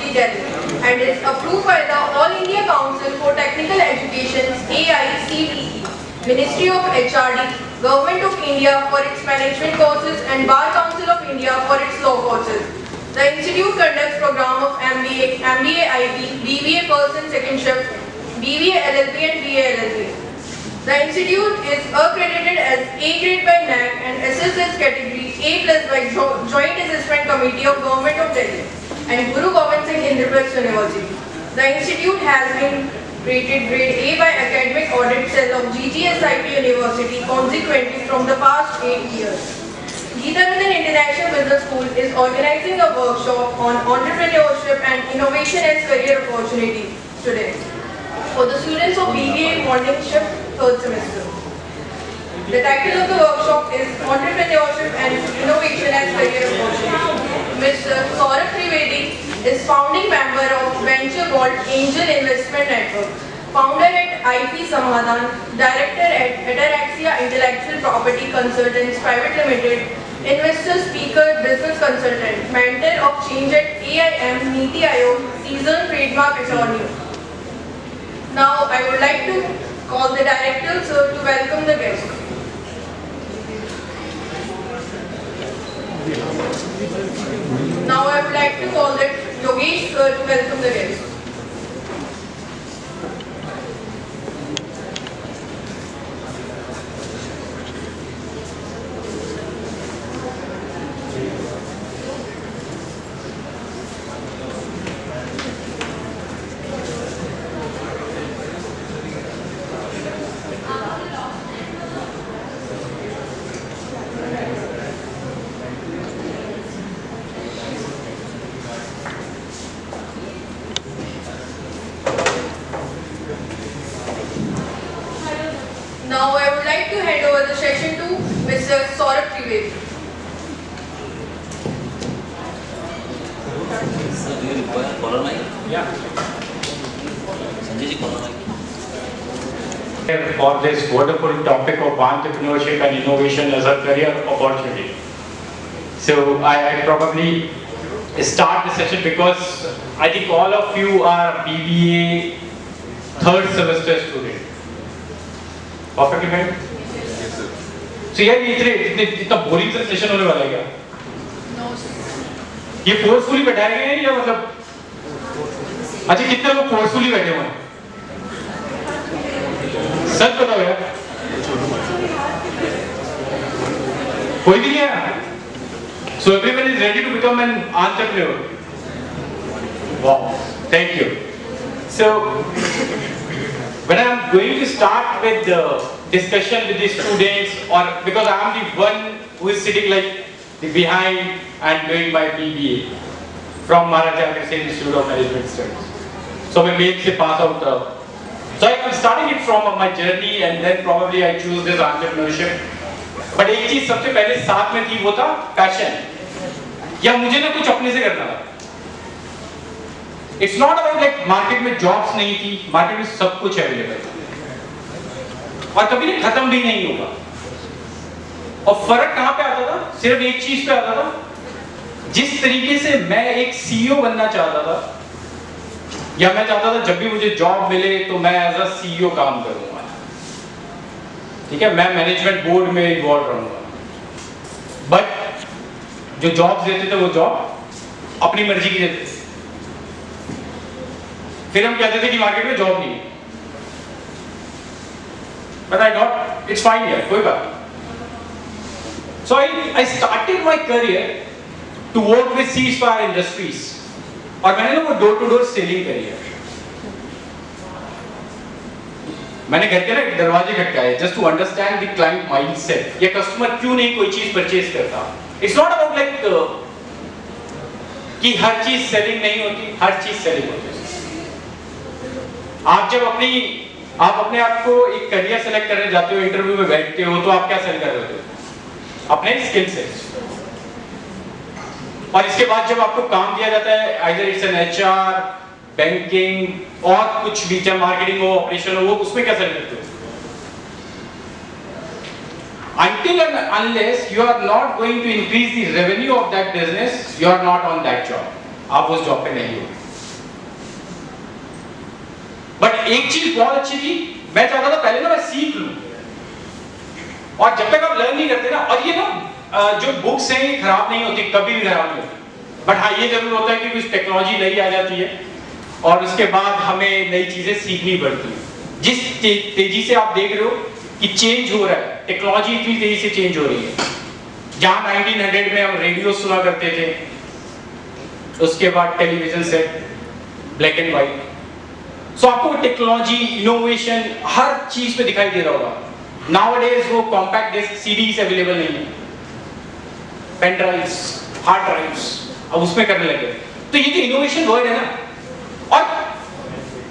University Delhi and is approved by the All India Council for Technical Education AICTE, Ministry of HRD, Government of India for its management courses and Bar Council of India for its law courses. The institute conducts program of MBA, MBA IB, BBA first and second shift, BBA LLB and BA LLB. The institute is accredited as A grade by NAC and SSS category A+ by Joint Assessment Committee of Government of Delhi and Guru Gobind Singh Indraprasth University. The institute has been rated grade A by Academic Audit Cell of GGSIP University consequently from the past 8 years. Geethanandan International Business School is organizing a workshop on entrepreneurship and innovation as career opportunity today for the students of BBA morning shift 3rd semester. The title of the workshop is Entrepreneurship and Innovation as Career Opportunity. Mr. Saurabh Trivedi is founding member of Venture Vault Angel Investment Network, founder at IP Samadhan, director at Ataraxia Intellectual Property Consultants Private Limited, investor, speaker, business consultant, mentor of change at AIM, Niti Aayog, seasoned trademark attorney. Now I would like to call the director sir to welcome the guest. Now I would like to call the Yogesh sir to welcome the guest. Now I would like to hand over the session to Mr. Saurabh Trivedi. Do you require color mic? Yeah. Sanjay ji, color mic. For this wonderful topic of entrepreneurship and innovation as a career opportunity. So I probably start the session because I think all of you are BBA 3rd semester student. Perfectly fine? Yes, sir. So यार ये इतना boring सा session होने वाला है क्या? No sir. ये forcefully बैठाए गए हैं या मतलब अच्छा कितने लोग फोर्सफुली बैठे हुए हैं? सच बताओ यार कोई भी नहीं है? So everyone is ready to become an entrepreneur. Wow, thank you. So when I am going to start with the discussion with the students, or because I am the one who is sitting like the behind and doing my BBA from Maharaja Agrawal Institute of Management Studies. So I made the pass out. So I am starting it from my journey and then probably I choose this entrepreneurship. But एक चीज सबसे पहले साथ में थी वो था passion, या मुझे ना कुछ अपने से करना था. It's not about like market में जॉब्स नहीं थी, मार्केट में सब कुछ अवेलेबल था और कभी नहीं खत्म भी नहीं होगा. और फर्क कहां पे आता था? सिर्फ एक चीज पे आता था, जिस तरीके से मैं एक सीईओ बनना चाहता था या मैं चाहता था जब भी मुझे जॉब मिले तो मैं एज अ सीईओ काम करूंगा, ठीक है, मैं मैनेजमेंट बोर्ड में इन्वॉल्व रहूंगा. बट जो जॉब्स देते थे वो जॉब अपनी मर्जी की देते थे. फिर हम कहते थे कि मार्केट में जॉब नहीं है. But I thought it's fine here, कोई बात. So I started my career to work with C-Spire Industries और मैंने ना वो डोर टू डोर सेलिंग करी है. मैंने घर के ना दरवाजे खटकाए just to understand the client mindset. ये कस्टमर क्यों नहीं कोई चीज परचेज करता. It's not about like कि हर चीज सेलिंग नहीं होती, हर चीज सेलिंग होती है. आप जब आप अपने आप को एक करियर सेलेक्ट करने जाते हो, इंटरव्यू में बैठते हो, तो आप क्या सेल कर रहे हो? अपने स्किल सेट्स. और इसके बाद जब आपको काम दिया जाता है, either it's an HR, banking और कुछ भी, चाहे मार्केटिंग हो, ऑपरेशन हो, वो उसमें क्या सेल करते हो? Until and unless you are not going to increase the revenue of that business, you are not on that job. आप उस जॉब पे नहीं हो. बट एक चीज बहुत अच्छी थी, मैं चाहता था पहले ना मैं सीख लूं, और जब तक आप लर्न नहीं करते ना, और ये ना जो बुक्स हैं ये खराब नहीं होती, कभी भी खराब नहीं होती, बट हाँ ये जरूर होता है कि कुछ टेक्नोलॉजी नई आ जाती है और उसके बाद हमें नई चीजें सीखनी पड़ती है। जिस तेजी से आप देख रहे हो कि चेंज हो रहा है, टेक्नोलॉजी इतनी तेजी से चेंज हो रही है। जहां 1900 में हम रेडियो सुना करते थे, उसके बाद television set, black and white, so आपको टेक्नोलॉजी, इनोवेशन हर चीज पे दिखाई दे रहा होगा। नाउअडेज वो कॉम्पैक्ट डिस्क सीडीज अवेलेबल नहीं है, पेन ड्राइव्स, हार्ड ड्राइव्स अब उसमें करने लगे। तो ये जो इनोवेशन वर्ड है ना, और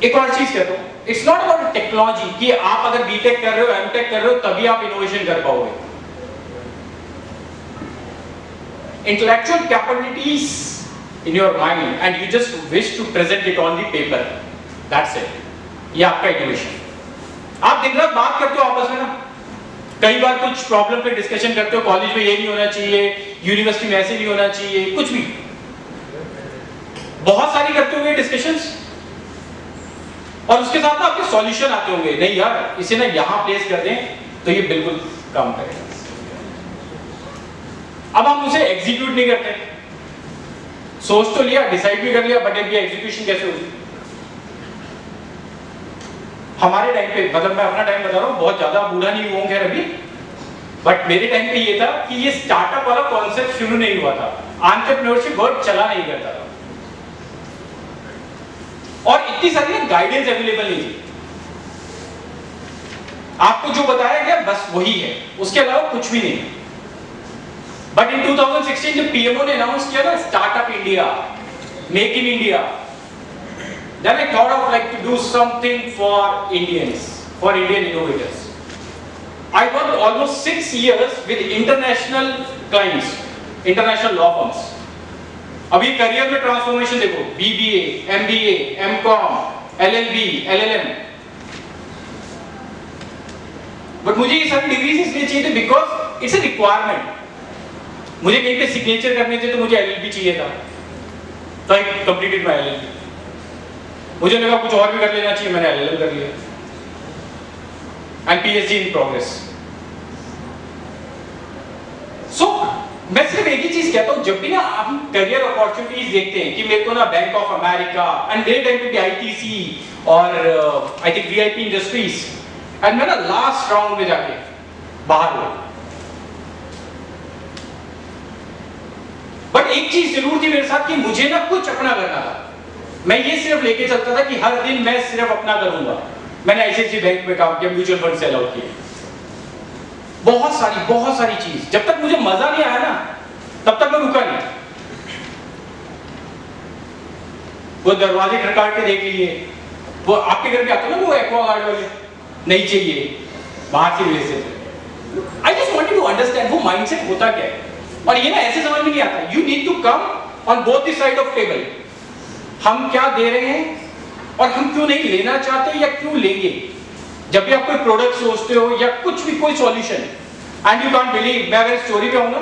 एक और चीज कहता हूं, इट्स नॉट अबाउट टेक्नोलॉजी कि आप अगर बीटेक कर रहे हो, एमटेक कर रहे हो, तभी आप इनोवेशन कर पाओगे। Intellectual capabilities in your mind and you just wish to present it on the paper, that's it, ये आपका इनोवेशन। आप दिन रात बात करते हो आपस में ना, कई बार कुछ प्रॉब्लम पे डिस्कशन करते हो, कॉलेज में ये नहीं होना चाहिए, यूनिवर्सिटी में ऐसे नहीं होना चाहिए, कुछ भी बहुत सारी करते होंगे डिस्कशंस, और उसके साथ ना आपके सॉल्यूशन आते होंगे, नहीं यार इसे ना यहां प्लेस कर दें तो ये बिल्कुल काम करेगा। अब हम उसे एग्जीक्यूट नहीं करते, सोच तो लिया, डिसाइड भी कर लिया, बट ये एग्जीक्यूशन कैसे होगी? हमारे टाइम पे, मतलब मैं अपना टाइम बता रहा हूँ, बहुत ज्यादा बूढ़ा नहीं हुआ खैर अभी, बट मेरे टाइम पे ये था कि ये स्टार्टअप वाला कॉन्सेप्ट शुरू नहीं हुआ था, एंटरप्रेन्योरशिप वर्ड चला नहीं करता था, और इतनी सारी गाइडेंस अवेलेबल नहीं थी। आपको जो बताया गया बस वही है, उसके अलावा कुछ भी नहीं। बट इन 2016 जब पीएमओ ने अनाउंस किया ना startup India, make in India, then I thought of like to do something for Indians, for Indian innovators. I worked almost 6 years with international clients, international law firms. अभी career में transformation देखो, BBA, MBA, MCOM, LLB, LLM, but मुझे ये सारी degrees इसलिए चाहिए थे because it's a requirement. मुझे कहीं पे सिग्नेचर करने थे तो मुझे LLB चाहिए था, तो आई कंप्लीटेड माय LLB। मुझे लगा कुछ और भी कर लेना चाहिए, मैंने LLM कर लिया, एंड PhD इन प्रोग्रेस। सो मैं सिर्फ एक ही चीज कहता हूं, जब भी ना हम करियर अपॉर्चुनिटीज देखते हैं कि मेरे को ना बैंक ऑफ अमेरिका एंड मेरे टाइम पे भी ITC और I think VIP industries, and मैं ना लास्ट राउंड में जाके बाहर हुआ, बट एक चीज जरूर थी मेरे साथ कि मुझे ना कुछ अपना करना था। मैं ये सिर्फ लेके चलता था कि हर दिन मैं सिर्फ अपना करूंगा। मैंने ICICI बैंक में काम किया, म्यूचुअल फंड सेल आउट किए, बहुत सारी चीज। जब तक मुझे मजा नहीं आया ना तब तक मैं रुका नहीं। वो दरवाजे खड़काट के देख लिए, वो आपके घर पे आते ना वो एक्वागार्ड वाले, नहीं चाहिए, बाहर से भेज देते। I just wanted to understand वो माइंडसेट होता क्या है, और ये ना ऐसे समझ में नहीं आता। You need to come on both the side of table. हम क्या दे रहे हैं और हम क्यों नहीं लेना चाहते या क्यों लेंगे। जब भी आप कोई प्रोडक्ट सोचते हो या कुछ भी कोई solution, and you can't believe, मैं अगर स्टोरी पे आऊंगा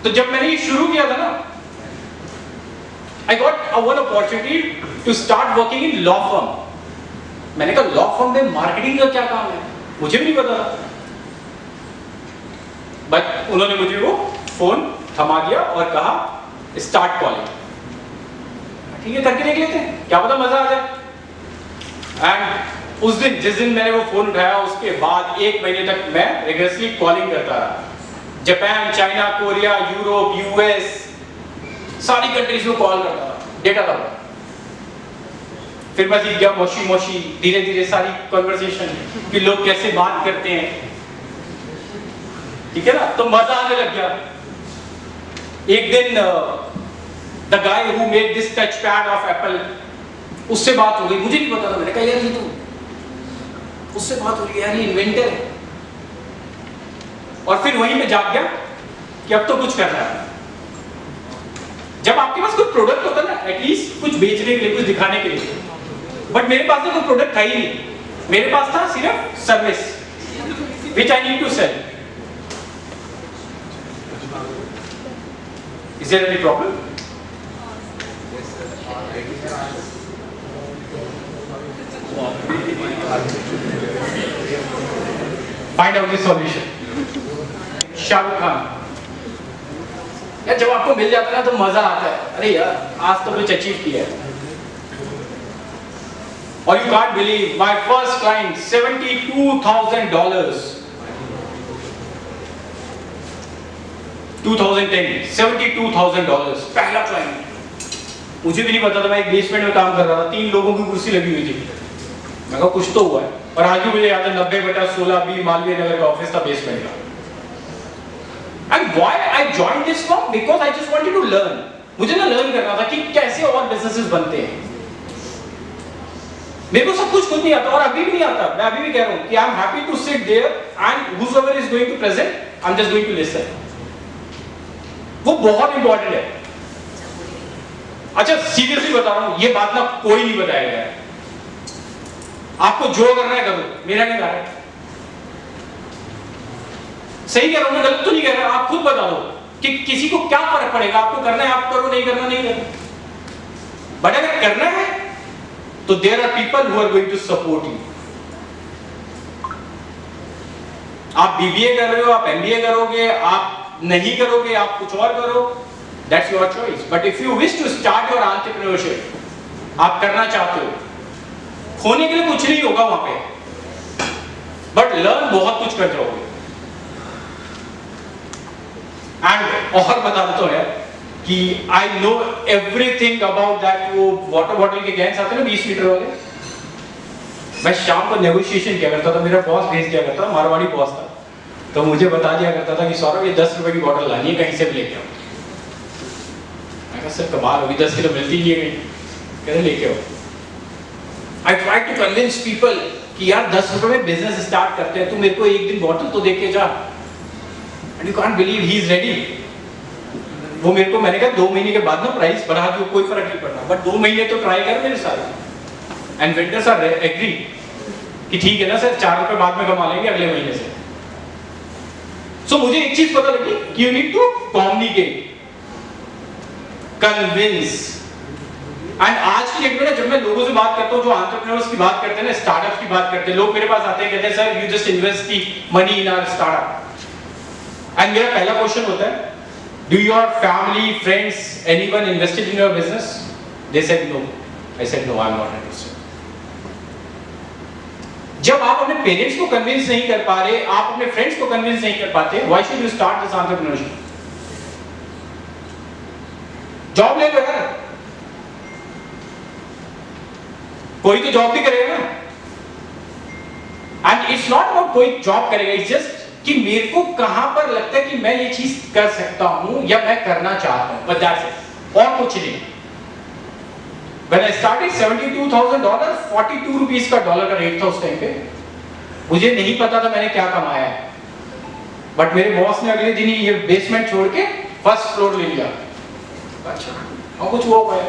तो जब मैंने ये शुरू किया था ना, I got one opportunity to start working in law firm. मैंने कहा लॉ फर्म में मार्केटिंग का क्या काम है, मुझे भी नहीं पता था, बट उन्होंने मुझे वो फोन थमा दिया और कहा स्टार्ट कॉलिंग। ठीक है, करके देख लेते हैं, क्या पता मजा आ जाए। एंड उस दिन जिस दिन मैंने वो फोन उठाया उसके बाद 1 महीने तक मैं रिगरसली कॉलिंग करता रहा। Japan, China, Korea, Europe, US, सारी कंट्रीज में कॉल करता रहा, डेटा था। फिर मैं सीख गया मोशी धीरे धीरे सारी कन्वर्सेशन कि लोग कैसे बात करते हैं, ठीक है ना, तो मजा आने लग गया। एक दिन the guy who made this touch pad of Apple, उससे बात हो गई, मुझे नहीं पता था। मैंने कहा यार ये तो उससे बात हो रही है यार, ये इन्वेंटर है। और फिर वहीं पे जाग गया कि अब तो कुछ करना है। जब आपके पास कोई प्रोडक्ट होता है ना, एटलीस्ट कुछ बेचने के लिए, कुछ दिखाने के लिए, बट मेरे पास तो कोई प्रोडक्ट था ही नहीं, मेरे पास था सिर्फ service which I need to sell. Is there any problem? Find out the solution. Shahrukh Khan, यार जब आपको मिल जाता है ना तो मजा आता है, अरे यार आज तो कुछ अचीव किया है। और you can't believe my first client $72,000 2010 $72,000 पहला क्लाइंट। मुझे भी नहीं पता था, मैं एक बेसमेंट में काम कर रहा था, 3 लोगों की कुर्सी लगी हुई थी। मैं कहा कुछ तो हुआ है। और आज भी मुझे याद है 90/16 मालवीय नगर का ऑफिस था बेसमेंट का। And why I joined this firm? Because I just wanted to learn. मुझे ना लर्न करना था कि कैसे और बिजनेसेस बनते हैं। मेरे को सब कुछ खुद नहीं आता और अभी भी नहीं आता। मैं अभी भी कह रहा हूँ कि I am happy to sit there and whoever is going to present, I'm just going to listen. वो बहुत इंपॉर्टेंट है। अच्छा सीरियसली बता रहा हूँ, ये बात ना कोई नहीं बताएगा। आपको जो करना है करो, मेरा नहीं कर रहा। सही कह रहा हूं मैं, गलत तो नहीं कह रहा। आप खुद बता दो कि किसी को क्या फर्क पड़ेगा। आपको करना है आप करो, नहीं करना नहीं करना। बट अगर करना है तो there are people who are going to support you. आप बीबीए कर रहे हो, आप एमबीए करोगे, आप नहीं करोगे, आप कुछ और करो, that's your choice. But if you wish to start your entrepreneurship, आप करना चाहते हो, खोने के लिए कुछ नहीं होगा वहां पे, बट लर्न बहुत कुछ कर जाओगे। एंड और बता देता हूं यार कि I know everything about that. वो वाटर बॉटल के कैंस आते हैं ना 20 लीटर वाले, मैं शाम को नेगोशिएशन किया करता था। मेरा बॉस भेज दिया करता, मारवाड़ी बॉस था, तो मुझे बता दिया करता था कि सौरभ ये 10 रुपए की बॉटल लानी है, कहीं से भी लेके आओ। मैं कहा सर कमाल होगी, 10 किलो मिलती नहीं है कहीं। कहते लेके आओ। I try to convince people कि यार 10 रुपए में बिजनेस स्टार्ट करते हैं, तू मेरे को एक दिन बॉटल तो देके जा। And you can't believe he is ready. वो मेरे को, मैंने कहा 2 महीने के बाद ना प्राइस बढ़ा दो, कोई फर्क नहीं पड़ना, बट 2 महीने तो ट्राई कर मेरे साथ। एंड वेंडर्स आर एग्री कि ठीक है ना सर, 4 रुपए बाद में कमा लेंगे अगले महीने से। सो मुझे एक चीज पता लगी कि you need to communicate, convince. And आज की डेट में ना जब मैं लोगों से बात करता हूँ जो एंटरप्रेन्योर्स की बात करते हैं ना, स्टार्टअप्स की बात करते हैं, लोग मेरे पास आते हैं, कहते हैं sir you just invest the money in our startup. And मेरा पहला क्वेश्चन होता है, do your family, friends, anyone invested in your business? They said no. I said no, I am not interested. जब आप अपने पेरेंट्स को convince नहीं कर पा रहे, आप अपने फ्रेंड्स को कन्विंस नहीं कर पाते, why should you start this entrepreneurship? Job ले लो यार, कोई तो जॉब भी करेगा ना। एंड इट्स नॉट अबाउट कोई जॉब करेगा, इट्स जस्ट कि मेरे को कहां पर लगता है कि मैं ये चीज कर सकता हूं या मैं करना चाहता हूं, बस दैट्स इट, और कुछ नहीं। When I started $72,000, 42 रुपीस का डॉलर का रेट था उस टाइम पे। मुझे नहीं पता था मैंने क्या कमाया है, बट मेरे बॉस ने अगले दिन ही ये बेसमेंट छोड़ के फर्स्ट फ्लोर ले लिया। अच्छा, और कुछ हुआ है।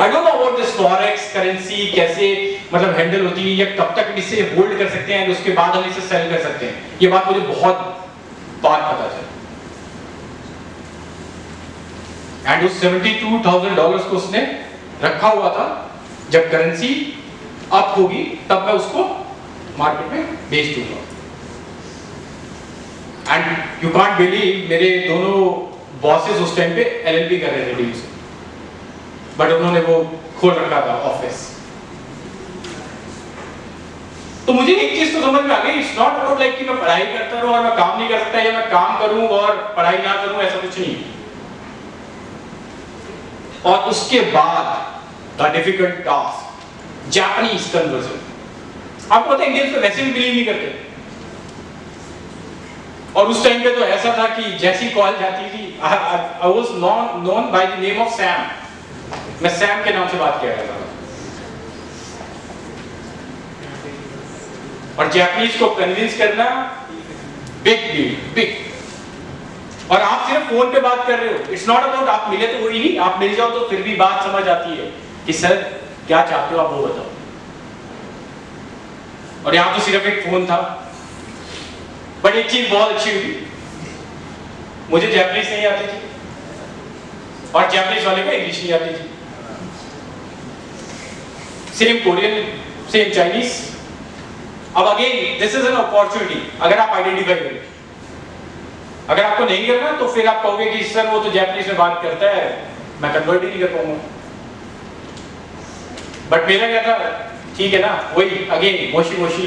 I don't know about this forex currency कैसे मतलब हैंडल होती है, या कब तक इसे होल्ड कर सकते हैं, उसके बाद हम इसे सेल कर सकते हैं, ये बात मुझे बहुत बाद पता चला। एंड उस $72,000 को उसने रखा हुआ था, जब करेंसी अप होगी तब मैं उसको मार्केट में बेच दूंगा। एंड यू कांट बिलीव, मेरे दोनों बॉसेस उस टाइम पे LLB कर रहे थे डील से, बट उन्होंने वो खोल रखा था ऑफिस। तो मुझे एक चीज तो समझ में आ गई, इट्स नॉट अबाउट लाइक कि मैं पढ़ाई करता रहूं और मैं काम नहीं कर सकता, या मैं काम करूं और पढ़ाई ना करूं, ऐसा कुछ नहीं। और उसके बाद the difficult task, Japanese conversion. आपको पता है इंडियंस तो वैसे भी बिलीव नहीं करते, और उस टाइम पे तो ऐसा था कि जैसी कॉल जाती थी, I was known by the name of Sam, मैं सैम के नाम से बात किया करता था। और जापानीज को कन्विंस करना बिग डील, बिग। और आप सिर्फ फोन पे बात कर रहे हो, इट्स नॉट अबाउट आप मिले तो वही नहीं, आप मिल जाओ तो फिर भी बात समझ आती है कि सर क्या चाहते हो आप वो बताओ। और यहां तो सिर्फ एक फोन था। बट एक चीज बहुत अच्छी हुई, मुझे जापानीज नहीं आती थी और जापानीज वाले को इंग्लिश नहीं आती थी। Same Korean same Chinese. अब again this is an opportunity, अगर आप आइडेंटिफाई करें। अगर आपको नहीं करना तो फिर आप कहोगे कि सर वो तो जापानीज में बात करता है, मैं कन्वर्ट ही नहीं कर पाऊंगा। बट मेरा क्या था, ठीक है ना, वही अगेन मोशी मोशी,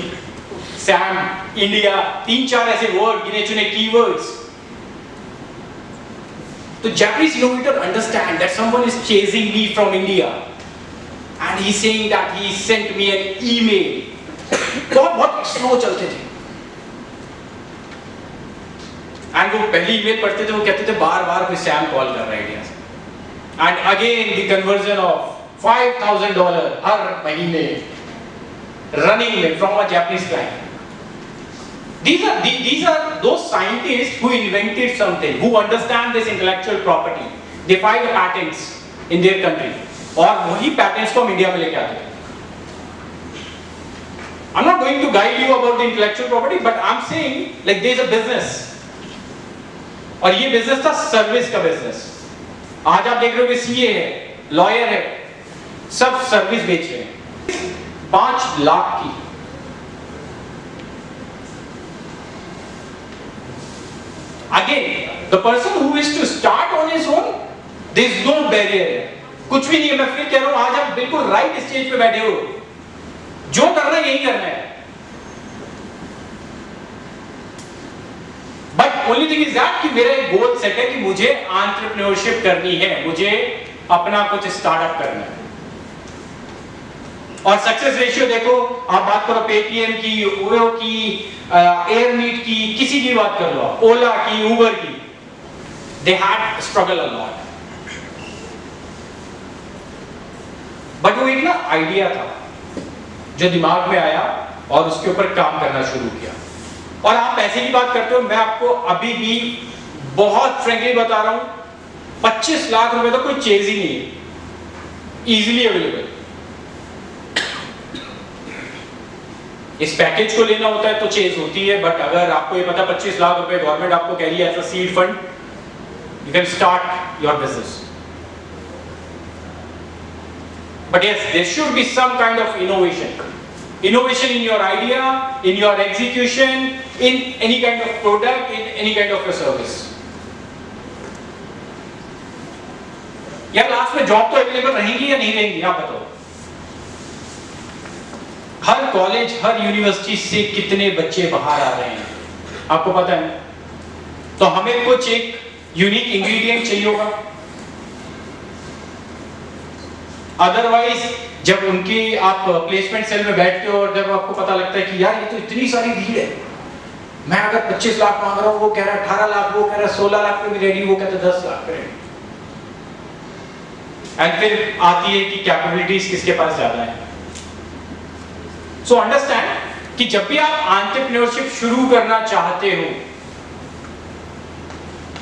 सैम, इंडिया, 3-4 ऐसे वर्ड गिने चुने कीवर्ड्स। तो Japanese innovator understand that someone is chasing me from India and he's saying that he sent me an email. बहुत स्लो चलते थे एंड वो पहली ईमेल पढ़ते थे, वो कहते थे बार बार कोई सैम कॉल कर रहा है इंडिया से। And again the conversion of $5,000 हर महीने रनिंग में from a Japanese client. These are those scientists who invented something, who understand this intellectual property. They file patents in their country, और वही patents को हम इंडिया में लेके आते हैं। I'm not going to guide you about the intellectual property, but I'm saying like there is a business, और ये business था सर्विस का business। आज आप देख रहे हो कि CA है, लॉयर है, सब सर्विस बेच रहे हैं। 5 लाख की Again, the person who is to start on his own, there is no barrier है, कुछ भी नहीं है। मैं फिर कह रहा हूँ, आज आप बिल्कुल राइट स्टेज पे बैठे हो, जो करना है यही करना है। But only thing is that कि मेरा एक गोल सेट है कि मुझे एंटरप्रेन्योरशिप करनी है, मुझे अपना कुछ स्टार्टअप करना है। और सक्सेस रेशियो देखो, आप बात करो पेटीएम की, ओयो की, एयरमीट की, किसी की बात कर लो, ओला की, उबर की, they had struggle a lot. But वो एक ना आइडिया था जो दिमाग में आया और उसके ऊपर काम करना शुरू किया। और आप पैसे की बात करते हो, मैं आपको अभी भी बहुत फ्रेंकली बता रहा हूं, 25 लाख रुपए तो कोई चीज ही नहीं है, इजीली अवेलेबल। इस पैकेज को लेना होता है तो चेज होती है, बट अगर आपको ये पता 25 लाख रुपए गवर्नमेंट आपको कह रही है as a seed fund, you can start your business. But yes, there should be some kind of innovation in your idea, in your execution, in any kind of product, in any kind of a service. यार last में job तो available रहेंगी या नहीं रहेंगी, आप बताओ। हर college, हर university से कितने बच्चे बाहर आ रहे हैं, आपको पता है। तो हमें कुछ एक यूनिक इंग्रेडिएंट चाहिए होगा, अदरवाइज जब उनकी आप प्लेसमेंट सेल में बैठते हो और जब आपको पता लगता है कि यार ये तो इतनी सारी भीड़ है, मैं अगर 25 लाख मांग रहा हूं, वो कह रहा है 18 लाख, वो कह रहा है 16 लाख पे भी रेडी, वो कहता है 10 लाख पे रेडी। एंड फिर आती है कि कैपेबिलिटीज किसके पास ज्यादा है। सो अंडरस्टैंड कि जब भी आप एंटरप्रेन्योरशिप शुरू करना चाहते हो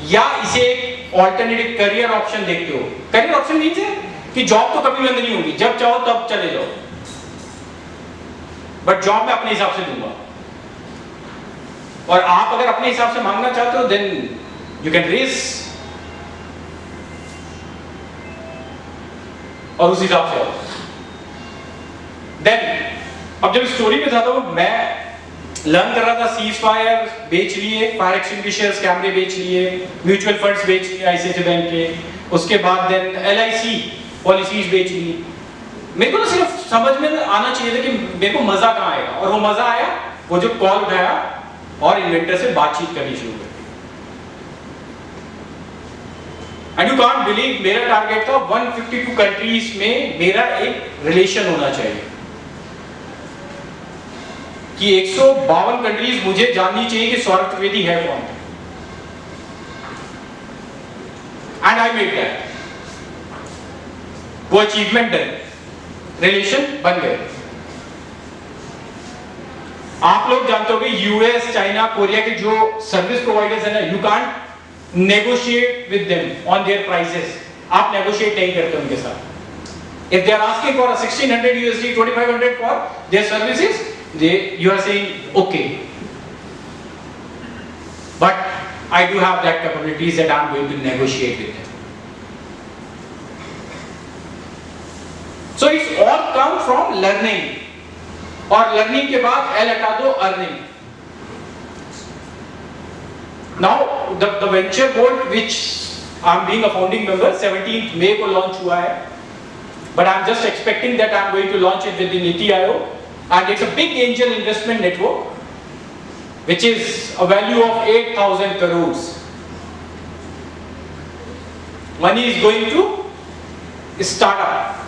या इसे एक ऑल्टरनेटिव करियर ऑप्शन देखते हो, करियर ऑप्शन मींस है कि जॉब तो कभी बंद नहीं होगी, जब चाहो तब चले जाओ, बट जॉब मैं अपने हिसाब से दूंगा। और आप अगर अपने हिसाब से मांगना चाहते हो देन यू कैन रेस, और उस हिसाब से आओ। देन अब जब स्टोरी में था तो मैं लर्न कर रहा था, सीज फायर बेच लिए, फायर एक्सटिंग्विशर्स, कैमरे बेच लिए, म्यूचुअल फंड्स बेच लिए आईसीआईसीआई बैंक के, उसके बाद देन एलआईसी पॉलिसीज बेच ली। मेरे को ना सिर्फ समझ में आना चाहिए था कि मेरे को मजा कहाँ आएगा, और वो मजा आया वो जो कॉल उठाया और इन्वेंटर से बातचीत करनी शुरू कर दी। एंड यू कांट बिलीव, मेरा टारगेट था 152 कंट्रीज में मेरा एक रिलेशन होना चाहिए, कि 152 कंट्रीज मुझे जाननी चाहिए कि सौरभ त्रिवेदी है कौन। एंड आई मेड दैट, वो अचीवमेंट है, रिलेशन बन गए। आप लोग जानते हो कि यूएस, चाइना, कोरिया के जो सर्विस प्रोवाइडर्स है ना, you can't negotiate with them on their prices, आप नेगोशिएट नहीं करते उनके साथ। If they are asking for $1,600 USD, $2,500 for their services, you are saying okay, but I do have that capabilities that I'm going to negotiate with them. So it's all come from learning. और learning के बाद L हटा दो, earning. Now the venture board which I am being a founding member 17 मई को launch हुआ है, but I am just expecting that I am going to launch it with the Niti Aayog, and it's a big angel investment network which is a value of 8,000 crores. Money is going to startup.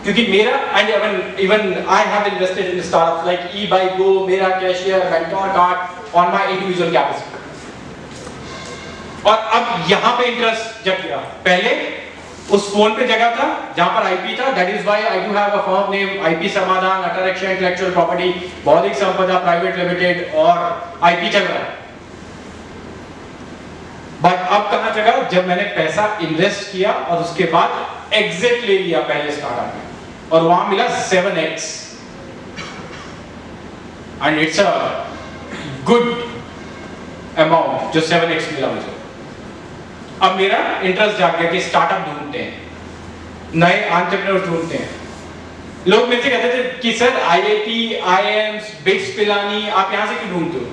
क्योंकि मेरा and even I have invested in startups like eBuyGo, मेरा Cashier, Mentor Card on my individual capacity. और अब यहाँ पे interest जग गया। पहले उस फोन पे जगह था जहां पर आईपी था, that is why I do have a firm name IP समाधान, अटरक्शन इंटेलेक्चुअल प्रॉपर्टी, बौद्धिक संपदा प्राइवेट लिमिटेड, और आईपी चल रहा है। बट अब कहां जगह, जब मैंने पैसा इन्वेस्ट किया और उसके बाद एग्जिट ले लिया पहले स्टार्टअप में, और वहां मिला 7x, and it's a good amount जो 7x मिला मुझे। अब मेरा इंटरेस्ट जाग गया कि स्टार्टअप ढूंढते हैं, नए एंटरप्रेन्योर ढूंढते हैं। लोग मुझसे कहते थे कि sir IIT, IIMs, bits Pilani आप यहां से क्यों ढूंढते हो?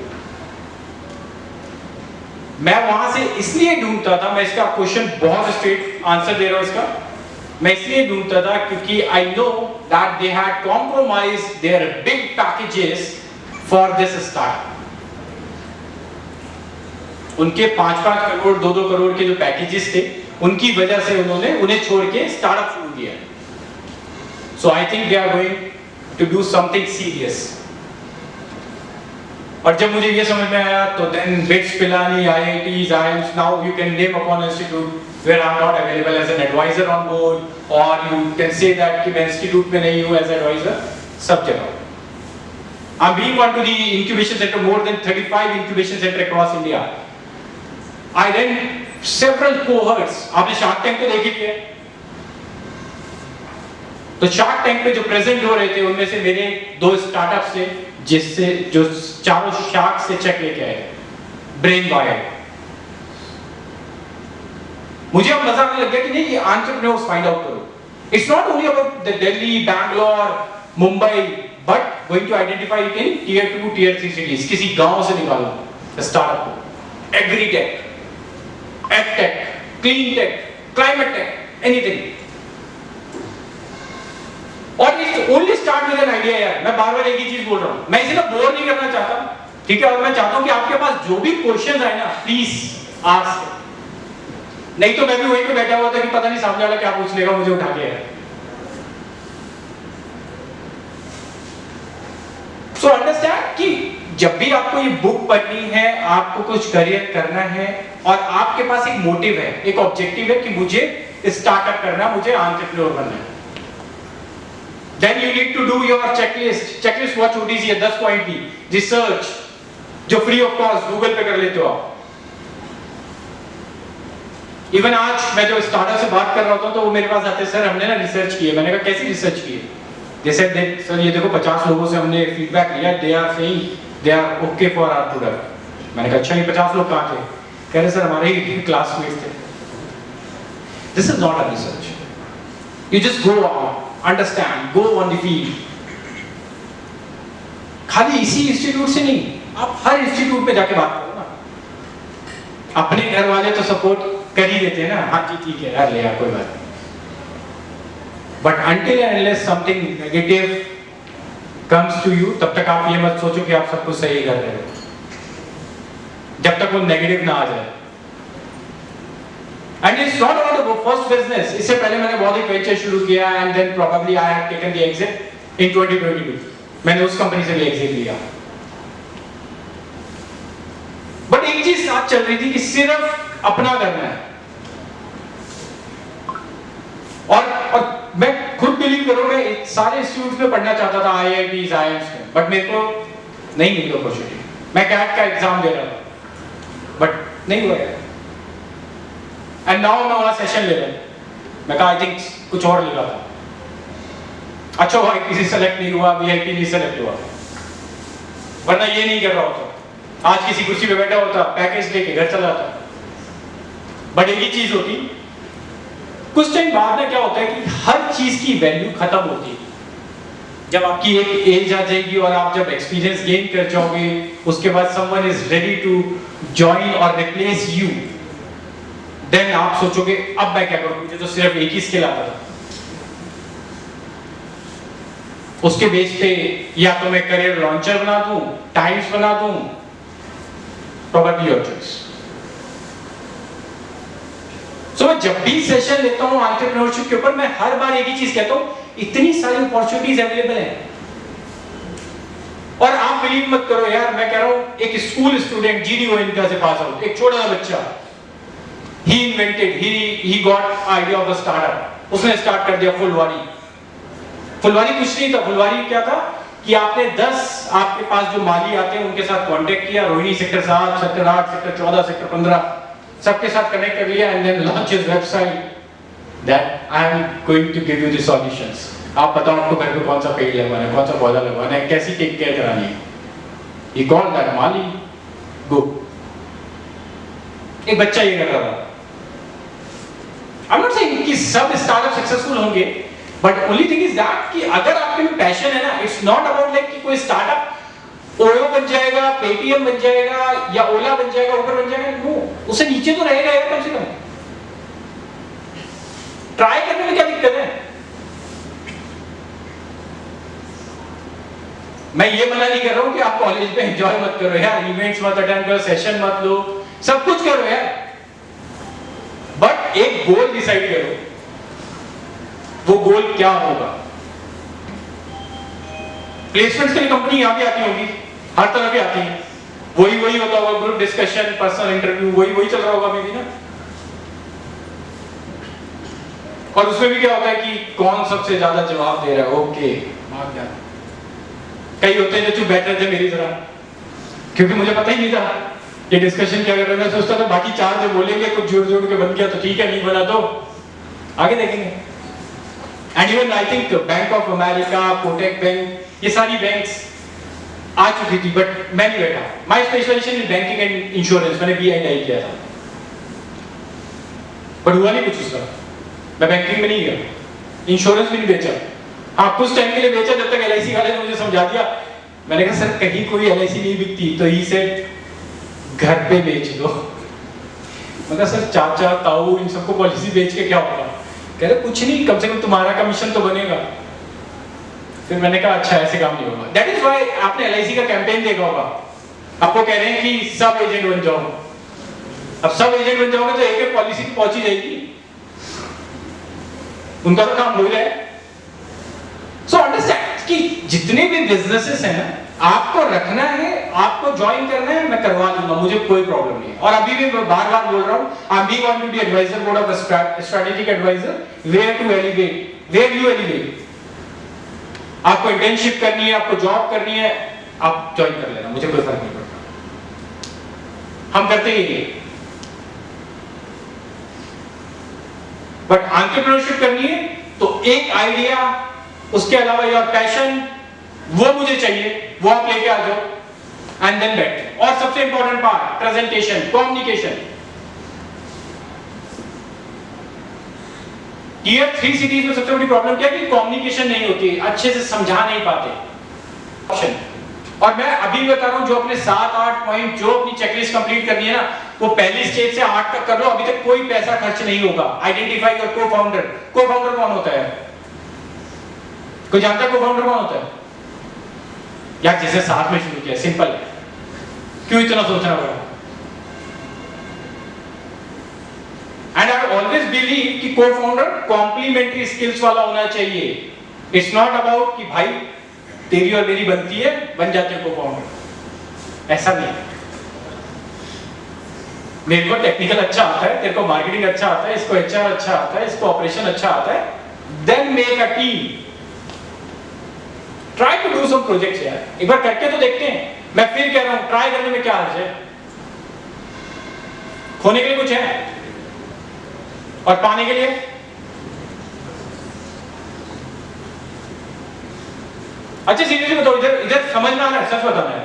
मैं वहां से इसलिए ढूंढता था, मैं इसका क्वेश्चन बहुत स्ट्रेट आंसर दे रहा हूं इसका, मैं इसलिए ढूंढता था क्योंकि I know that they had compromised their big packages for this startup. उनके 5-5 करोड़ 2-2 करोड़ के जो पैकेजेस थे, उनकी वजह से उन्होंने उन्हें छोड़ के स्टार्टअप शुरू किया। So I think they are going to do something serious. और जब मुझे ये समझ में आया तो then BITS Pilani, IITs, IIMs, now you can name upon institute where I am not available as an advisor on board, और यू कैन से दैट कि मैं इंस्टीट्यूट में नहीं हूं एज एडवाइजर, सब जगह। I am being on to the incubation centre, more than 35 incubation centre across India. I ran several cohorts. आपने Shark Tank पे देखी है? तो शार्क टैंक पे जो प्रेजेंट हो रहे थे उनमें से मेरे 2 स्टार्टअप्स थे जिससे जो चारों शार्क से चेक लेके आए, ब्रेन वायर। मुझे अब मजा आने लग गया कि नहीं, ये एंटरप्रेन्योर्स फाइंड आउट करो। It's not only about the Delhi, Bangalore, Mumbai, but going to identify it in tier 2, tier 3 cities. किसी गांव से निकालो स्टार्टअप को, agritech, EdTech, Clean Tech, Climate Tech, anything. और it's only start with an idea यार। मैं बार-बार एक ही चीज बोल रहा हूं, मैं इसे ना बोर नहीं करना चाहता, ठीक है? और मैं चाहता हूं कि आपके पास जो भी क्वेश्चंस आए ना, प्लीज आस्क। नहीं तो मैं भी वहीं पे बैठा हुआ था कि पता नहीं सामने वाला क्या पूछ लेगा, मुझे उठा के। सो अंडरस्टैंड कि जब भी आपको ये बुक पढ़नी है, आपको कुछ करियर करना है और आपके पास एक मोटिव है, एक ऑब्जेक्टिव है कि मुझे स्टार्टअप करना है, मुझे एंटरप्रेन्योर बनना है, then you need to do your checklist. Checklist बहुत छोटी सी है, 10 पॉइंट की रिसर्च, जो फ्री ऑफ कॉस्ट गूगल पे कर लेते हो आप। इवन आज मैं जो स्टार्टअप से बात कर रहा था तो वो मेरे पास आते, सर हमने ना रिसर्च की है। मैंने कहा कैसी रिसर्च की है? जैसे सर ये देखो 50 लोगों से हमने फीडबैक लिया, they are saying they are okay for our product. मैंने कहा अच्छा, ये 50 लोग कहां थे? कह रहे सर हमारे ही क्लासमेट्स थे। This is not a research, you just go out, understand, go on the field. खाली इसी इंस्टीट्यूट से नहीं, आप हर इंस्टीट्यूट पे जाके बात करो ना। अपने घर वाले तो सपोर्ट कर ही देते हैं ना, हाँ जी ठीक है यार, ले यार कोई बात नहीं। But until and unless something negative comes to you, तब तक आप ये मत सोचो कि आप सब कुछ सही कर रहे हो, जब तक वो नेगेटिव ना आ जाए। And it's not about the first business. इससे पहले मैंने बहुत ही वेंचर शुरू किया, and then probably I had taken the exit in 2022. मैंने उस कंपनी से भी एग्जिट लिया। बट एक चीज साथ चल रही थी कि सिर्फ अपना करना है। और मैं खुद बिलीव करो, मैं सारे इंस्टीट्यूट में पढ़ना चाहता था, आईआईटीज, आईएम्स में, बट मेरे को नहीं मिली अपॉर्चुनिटी। मैं कैट का एग्जाम दे रहा था, बट नहीं हुआ यार। एंड नाउ मैं वहां सेशन ले रहा हूं। मैं कहा आई थिंक कुछ और लिखा था, अच्छा हुआ किसी सेलेक्ट नहीं हुआ, वीआईपी नहीं सेलेक्ट हुआ, वरना ये नहीं कर रहा होता। आज किसी कुर्सी पे बैठा होता, पैकेज लेके घर चला जाता। बट एक ही चीज होती, कुछ टाइम बाद में क्या होता है कि हर चीज की वैल्यू खत्म होती है। जब आपकी एक एज आ जाएगी और आप जब एक्सपीरियंस गेन कर जाओगे, उसके बाद someone is ready to join और रिप्लेस यू, देन आप सोचोगे अब मैं क्या करूं, मुझे तो सिर्फ एक ही स्किल आता था। उसके बेस पे या तो मैं करियर लॉन्चर बना दूं, टाइम्स बना दूं, प्रोबेबली योर चॉइस। सो मैं जब भी सेशन लेता हूं एंटरप्रेन्योरशिप के ऊपर, मैं हर बार एक ही चीज कहता हूं, इतनी सारी अपॉर्चुनिटीज अवेलेबल हैं। और आप बिलीव मत करो यार, मैं कह रहा हूं एक स्कूल स्टूडेंट GDO इनका से पास आउट, एक छोटा सा बच्चा, he got idea of a startup, उसने स्टार्ट कर दिया फुलवारी। फुलवारी कुछ नहीं था, फुलवारी क्या था कि आपने 10 आपके पास जो माली आते हैं उनके साथ कांटेक्ट किया, Rohini sector 7, sector 8, sector 14, sector 15 सबके साथ कनेक्ट कर लिया, and then launch his website that I am going to give you the solutions. आप बताओ आपको घर पे कौन सा पेड़ लगवाना है, कौन सा पौधा लगवाना है, कैसी टेक केयर करानी है। ही कॉल्ड दैट माली, गो। एक बच्चा ये कर रहा था। आई एम नॉट सेइंग कि सब स्टार्टअप सक्सेसफुल होंगे, but only thing is that कि अगर आपके में पैशन है ना, इट्स नॉट अबाउट लाइक कि कोई स्टार्टअप ओयो बन जाएगा, पेटीएम बन जाएगा, या ओला बन जाएगा, उबर बन जाएगा। नो, उससे नीचे तो रहेगा यार कम से कम। ट्राई करने में क्या दिक्कत है? मैं ये मना नहीं कर रहा हूं कि आप कॉलेज में एंजॉय मत करो यार, इवेंट्स मत अटेंड करो, सेशन मत लो, सब कुछ करो यार, बट एक गोल डिसाइड करो। वो गोल क्या होगा? प्लेसमेंट्स के लिए कंपनी यहां भी आती होगी, हर तरह की आती है, वही होता होगा, ग्रुप डिस्कशन, पर्सनल इंटरव्यू, वही चल रहा होगा मे भी ना। और उसमें भी क्या होता है कि कौन सबसे ज्यादा जवाब दे रहा है, ओके मार्क डाउन। कई होते हैं जो चुप बैठ रहे थे मेरी तरह, क्योंकि मुझे पता ही नहीं था ये डिस्कशन क्या कर रहे हैं। मैं सोचता था बाकी 4 जो बोलेंगे कुछ जोड़ के बन गया तो ठीक है, नहीं बना तो आगे देखेंगे। And even I think bank of America, Kotak bank, ये सारी बैंक्स आ चुकी थी, बट मैं नहीं बैठा। My specialisation in banking and insurance, मैंने BI किया था, बट हुआ नहीं कुछ उसका। मैं बैंकिंग में नहीं गया, इंश्योरेंस भी नहीं बेचा। हाँ, कुछ टाइम के लिए बेचा, जब तक LIC वाले ने मुझे समझा दिया। मैंने कहा सर कहीं कोई LIC नहीं बिकती, तो ही से घर पे बेच दो। मैं कहा सर चाचा ताऊ इन सबको पॉलिसी बेच के क्या होगा? कह रहे कुछ नहीं, कम से कम तुम्हारा कमीशन तो बनेगा। फिर मैंने कहा अच्छा ऐसे काम नहीं होगा। दैट इज व्हाई आपने LIC का कैंपेन देखा होगा, आपको कह रहे हैं कि सब एजेंट बन जाओ। अब सब एजेंट बन जाओगे तो एक पॉलिसी तो पहुंची जाएगी, उनका तो काम हो रहा है। सो अंडरस्टैंड कि जितने भी बिजनेसेस हैं ना, आपको रखना है, आपको ज्वाइन करना है, मैं करवा दूंगा, मुझे कोई प्रॉब्लम नहीं है। और अभी भी मैं बार-बार बोल रहा हूं, I am being on to the advisor board of strategic advisor, where to elevate, where you elevate. आपको इंटर्नशिप करनी है, आपको जॉब करनी है, आप ज्वाइन कर लेना, मुझे कोई फर्क नहीं पड़ता, हम करते ही नहीं। बट एंटरप्रेन्योरशिप करनी है तो एक आइडिया, उसके अलावा योर पैशन, वो मुझे चाहिए, वो आप लेके आ जाओ एंड देन बैठ। और सबसे important part, presentation, communication. Tier 3 cities में सबसे बड़ी प्रॉब्लम क्या है कि कम्युनिकेशन नहीं होती, अच्छे से समझा नहीं पाते। और मैं अभी बता रहा हूं, जो अपने 7-8 पॉइंट, जो अपनी चेकलिस्ट कंप्लीट करनी है ना, वो पहली स्टेज से 8 तक कर लो, अभी तक कोई पैसा खर्च नहीं होगा। Identify your cofounder. को-फाउंडर कौन होता है? कोई जानता है को-फाउंडर कौन होता है? यार जिसे साथ में शुरू किया, सिंपल है, क्यों इतना सोचना पड़ा? एंड आई ऑलवेज बिलीव कि को-फाउंडर कॉम्प्लीमेंट्री स्किल्स वाला होना चाहिए। इट्स नॉट अबाउट कि भाई तेरी और मेरी बनती है, बन जाते हैं को-फाउंडर, ऐसा नहीं। मेरे को टेक्निकल अच्छा आता है, तेरे को मार्केटिंग अच्छा आता है, इसको HR अच्छा आता है, इसको ऑपरेशन अच्छा आता है, then make a team. Try to do some projects यार, एक बार करके तो देखते हैं। मैं फिर कह रहा हूं, ट्राई करने में क्या हर्ज है? खोने के लिए कुछ है और पाने के लिए? अच्छा सीरियसली बताओ, इधर समझ में आ रहा है? सच बताना है।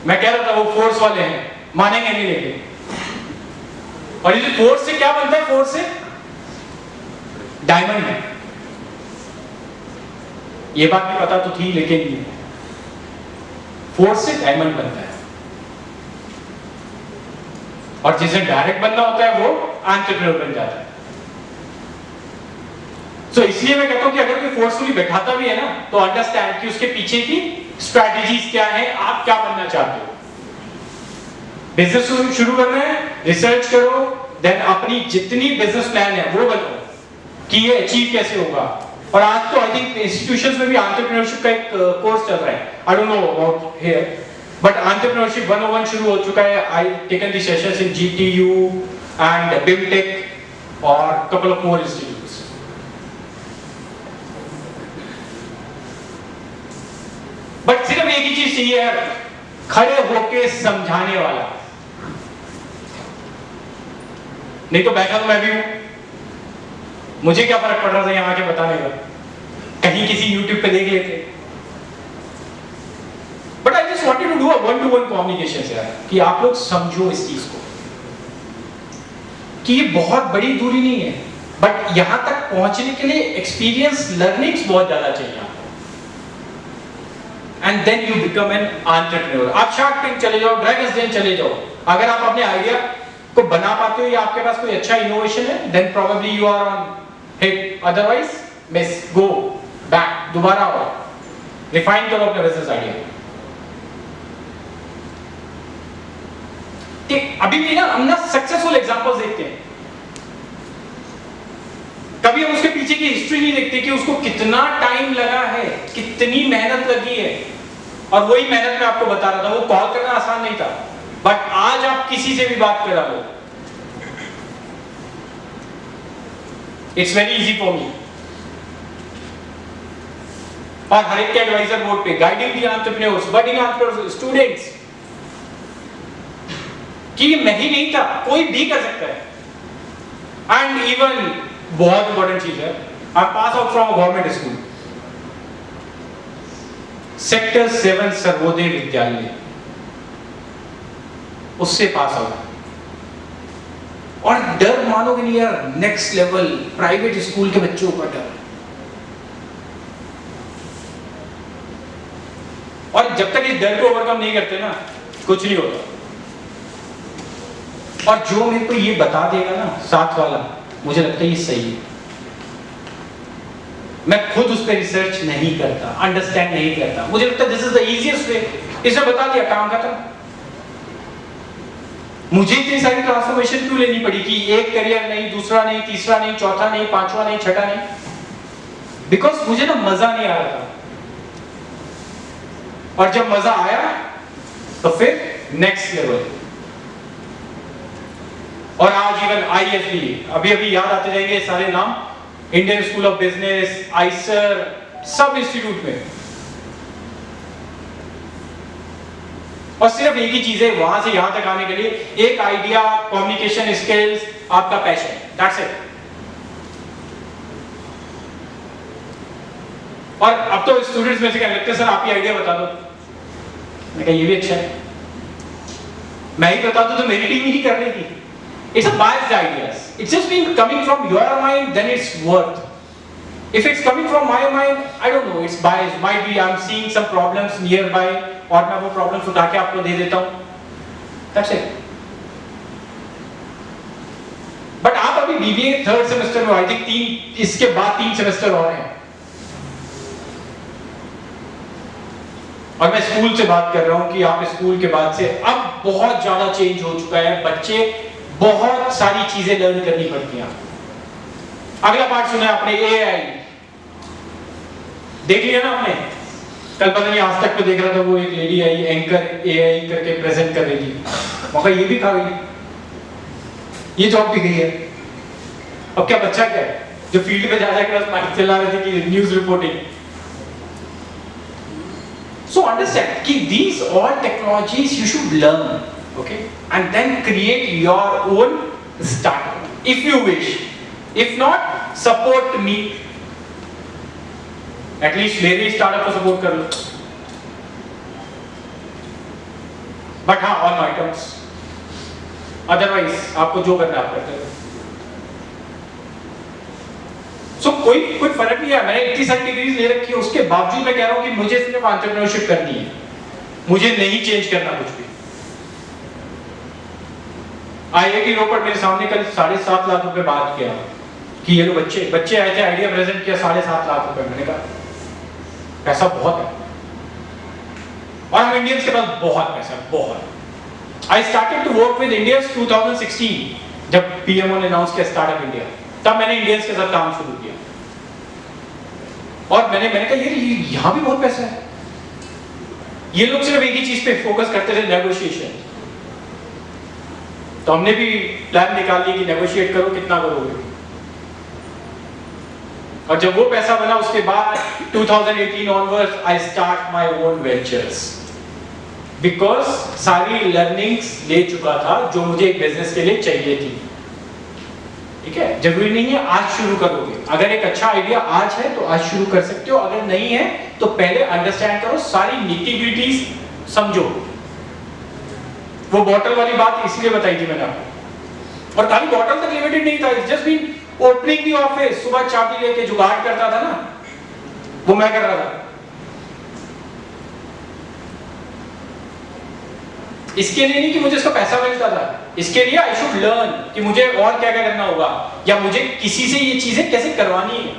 मैं कह रहा था वो फोर्स वाले हैं, मानेंगे नहीं लेकिन। और ये फोर्स से क्या बनता है? फोर्स से डायमंड है। ये बात भी पता तो थी, लेकिन फोर्स से डायमंड बनता है, और जिसे डायरेक्ट बनना होता है वो एंटरप्रेन्योर बन जाता है। तो इसलिए मैं कहता हूं कि अगर कोई फोर्सफुली बैठाता भी है ना, तो अंडरस्टैंड कि उसके पीछे की स्ट्रैटेजीज क्या है, आप क्या बनना चाहते हो। बिजनेस शुरू कर रहे हैं, रिसर्च करो, देन अपनी जितनी बिजनेस प्लान है वो बनाओ कि ये अचीव कैसे होगा। और आज तो आई थिंक इंस्टीट्यूशंस में भी एंटरप्रेन्योरशिप का एक कोर्स चल रहा है, I don't know about here, but entrepreneurship 101 शुरू हो चुका है। I taken the sessions in GTU and BIMTech और couple of more institutes. But सिर्फ एक ही चीज चाहिए यार, खड़े होके समझाने वाला, नहीं तो बैठा तो मैं भी हूं, मुझे क्या फर्क पड़ रहा था यहां आके बताने का, कहीं किसी YouTube पे देख लेते। But I just wanted to do a 1-to-1 communication यार, कि आप लोग समझो इस चीज को कि ये बहुत बड़ी दूरी नहीं है, बट यहां तक पहुंचने के लिए एक्सपीरियंस लर्निंग्स बहुत ज्यादा चाहिए आपको, and then you become an entrepreneur. आप शार्क टैंक चले जाओ, ड्रैगन्स डेन चले जाओ, अगर आप अपने आइडिया को बना पाते हो या आपके पास कोई अच्छा इनोवेशन है, then probably you are on hit, otherwise miss, go back, दोबारा आओ, रिफाइन करो अपने बिजनेस आइडिया। ठीक, अभी भी ना हम ना सक्सेसफुल एग्जांपल्स देखते हैं, कभी हम उसके पीछे की हिस्ट्री नहीं देखते कि उसको कितना टाइम लगा है, कितनी मेहनत लगी है। और वही मेहनत मैं आपको बता रहा था, वो कॉल करना आसान नहीं था, बट आज आप किसी से भी बात करा लो, it's very easy for me. और हर एक के एडवाइजर बोर्ड पे guiding the entrepreneurs, budding entrepreneurs, students, कि मैं ही नहीं था, कोई भी कर सकता है। एंड इवन बहुत इंपॉर्टेंट चीज है, I pass out from a government school, sector 7 Sarvodaya Vidyalaya, उससे पास आउट। और डर मानोगे नहीं यार, नेक्स्ट लेवल प्राइवेट स्कूल के बच्चों का डर। और जब तक इस डर को ओवरकम नहीं करते ना, कुछ नहीं होता। और जो मेरे को ये बता देगा ना साथ वाला, मुझे लगता है ये सही है, मैं खुद उस पर रिसर्च नहीं करता, अंडरस्टैंड नहीं करता, मुझे लगता है this is the easiest way, इसने बता दिया, काम खत्म। मुझे इतनी सारी ट्रांसफॉर्मेशन क्यों लेनी पड़ी कि एक करियर नहीं, दूसरा नहीं, तीसरा नहीं, चौथा नहीं, पांचवा नहीं, छठा नहीं, बिकॉज मुझे ना मजा नहीं आ रहा था। और जब मजा आया तो फिर नेक्स्ट लेवल। और आज इवन ISB, अभी अभी याद आते जाएंगे सारे नाम, Indian school of business, Eicher, सब इंस्टीट्यूट में। और सिर्फ एक ही चीज है वहां से यहां तक आने के लिए, एक आइडिया, कम्युनिकेशन स्किल्स, आपका पैशन, दैट्स इट। और अब तो स्टूडेंट्स में से कहने लगते हैं सर आप ही आइडिया बता दो, मैं कहा ये भी अच्छा है, मैं ही बता दूं तो मेरी टीम ही नहीं कर लेगी। It's a biased ideas. It's just been coming from your mind, then it's worth. If it's coming from my mind, I don't know, it's biased. Might be I'm seeing some problems nearby, और मैं वो problems उठा के आपको दे देता हूँ. That's it. But आप अभी BBA थर्ड सेमेस्टर में, I think इसके बाद 3 सेमेस्टर और हैं. और मैं स्कूल से बात कर रहा हूँ कि आप स्कूल के बाद से अब बहुत ज्यादा चेंज हो चुका है, बच्चे बहुत सारी चीजें लर्न करनी पड़ती हैं। अगला पार्ट सुना आपने, AI देख लिया ना आपने, कल पता नहीं आज तक को देख रहा था, वो एक लेडी आई एंकर AI करके प्रेजेंट कर रही थी, मौका ये भी खा गई, ये जॉब भी गई है। अब क्या बच्चा क्या है जो फील्ड में जा जाकर बस माइक चला रहे थे कि न्यूज रिपोर्टिंग। So understand कि these all technologies you should learn, okay, and then create your own startup if you wish. If not, support me. At least मेरे startup को support कर लो. But हाँ, on my terms. Otherwise, आपको जो करना है आप करते रहो. So कोई फर्क नहीं है, मैंने इतनी सारी डिग्रीज ले रखी है, उसके बावजूद मैं कह रहा हूँ कि मुझे सिर्फ एंटरप्रेन्योरशिप करनी है, मुझे नहीं चेंज करना कुछ भी। IIT रोपड़ मेरे सामने कल 7.5 लाख रुपए बात किया कि ये लो बच्चे आए थे, आइडिया प्रेजेंट किया, 7.5 लाख रुपए। मैंने कहा पैसा बहुत है, और हम इंडियंस के पास बहुत पैसा है, बहुत। I started to work with Indians 2016, जब पीएमओ ने अनाउंस किया स्टार्टअप इंडिया, तब मैंने इंडियंस के साथ काम शुरू किया। और मैंने कहा ये यहां भी बहुत पैसा है। ये लोग सिर्फ एक ही चीज पे फोकस करते थे, नेगोशिएशन। तो हमने भी प्लान निकाल लिया कि नेगोशिएट करो, कितना करोगे। और जब वो पैसा बना, उसके बाद 2018 onwards I start my own ventures, because सारी लर्निंग्स ले चुका था जो मुझे एक बिजनेस के लिए चाहिए थी। ठीक है, जरूरी नहीं है आज शुरू करोगे, अगर एक अच्छा आइडिया आज है तो आज शुरू कर सकते हो, अगर नहीं है तो पहले अंडरस्टैंड करो, सारी निटी-ग्रिटीज समझो। वो बॉटल वाली बात इसलिए बताई थी मैंने आपको, और खाली बॉटल तक लिमिटेड नहीं था, it's just been opening the office. सुबह चाबी लेके जुगाड़ करता था ना, वो मैं कर रहा था। इसके लिए नहीं कि मुझे इसका पैसा मिलता था, इसके लिए आई शुड लर्न कि मुझे और क्या क्या करना होगा, या मुझे किसी से ये चीजें कैसे करवानी है।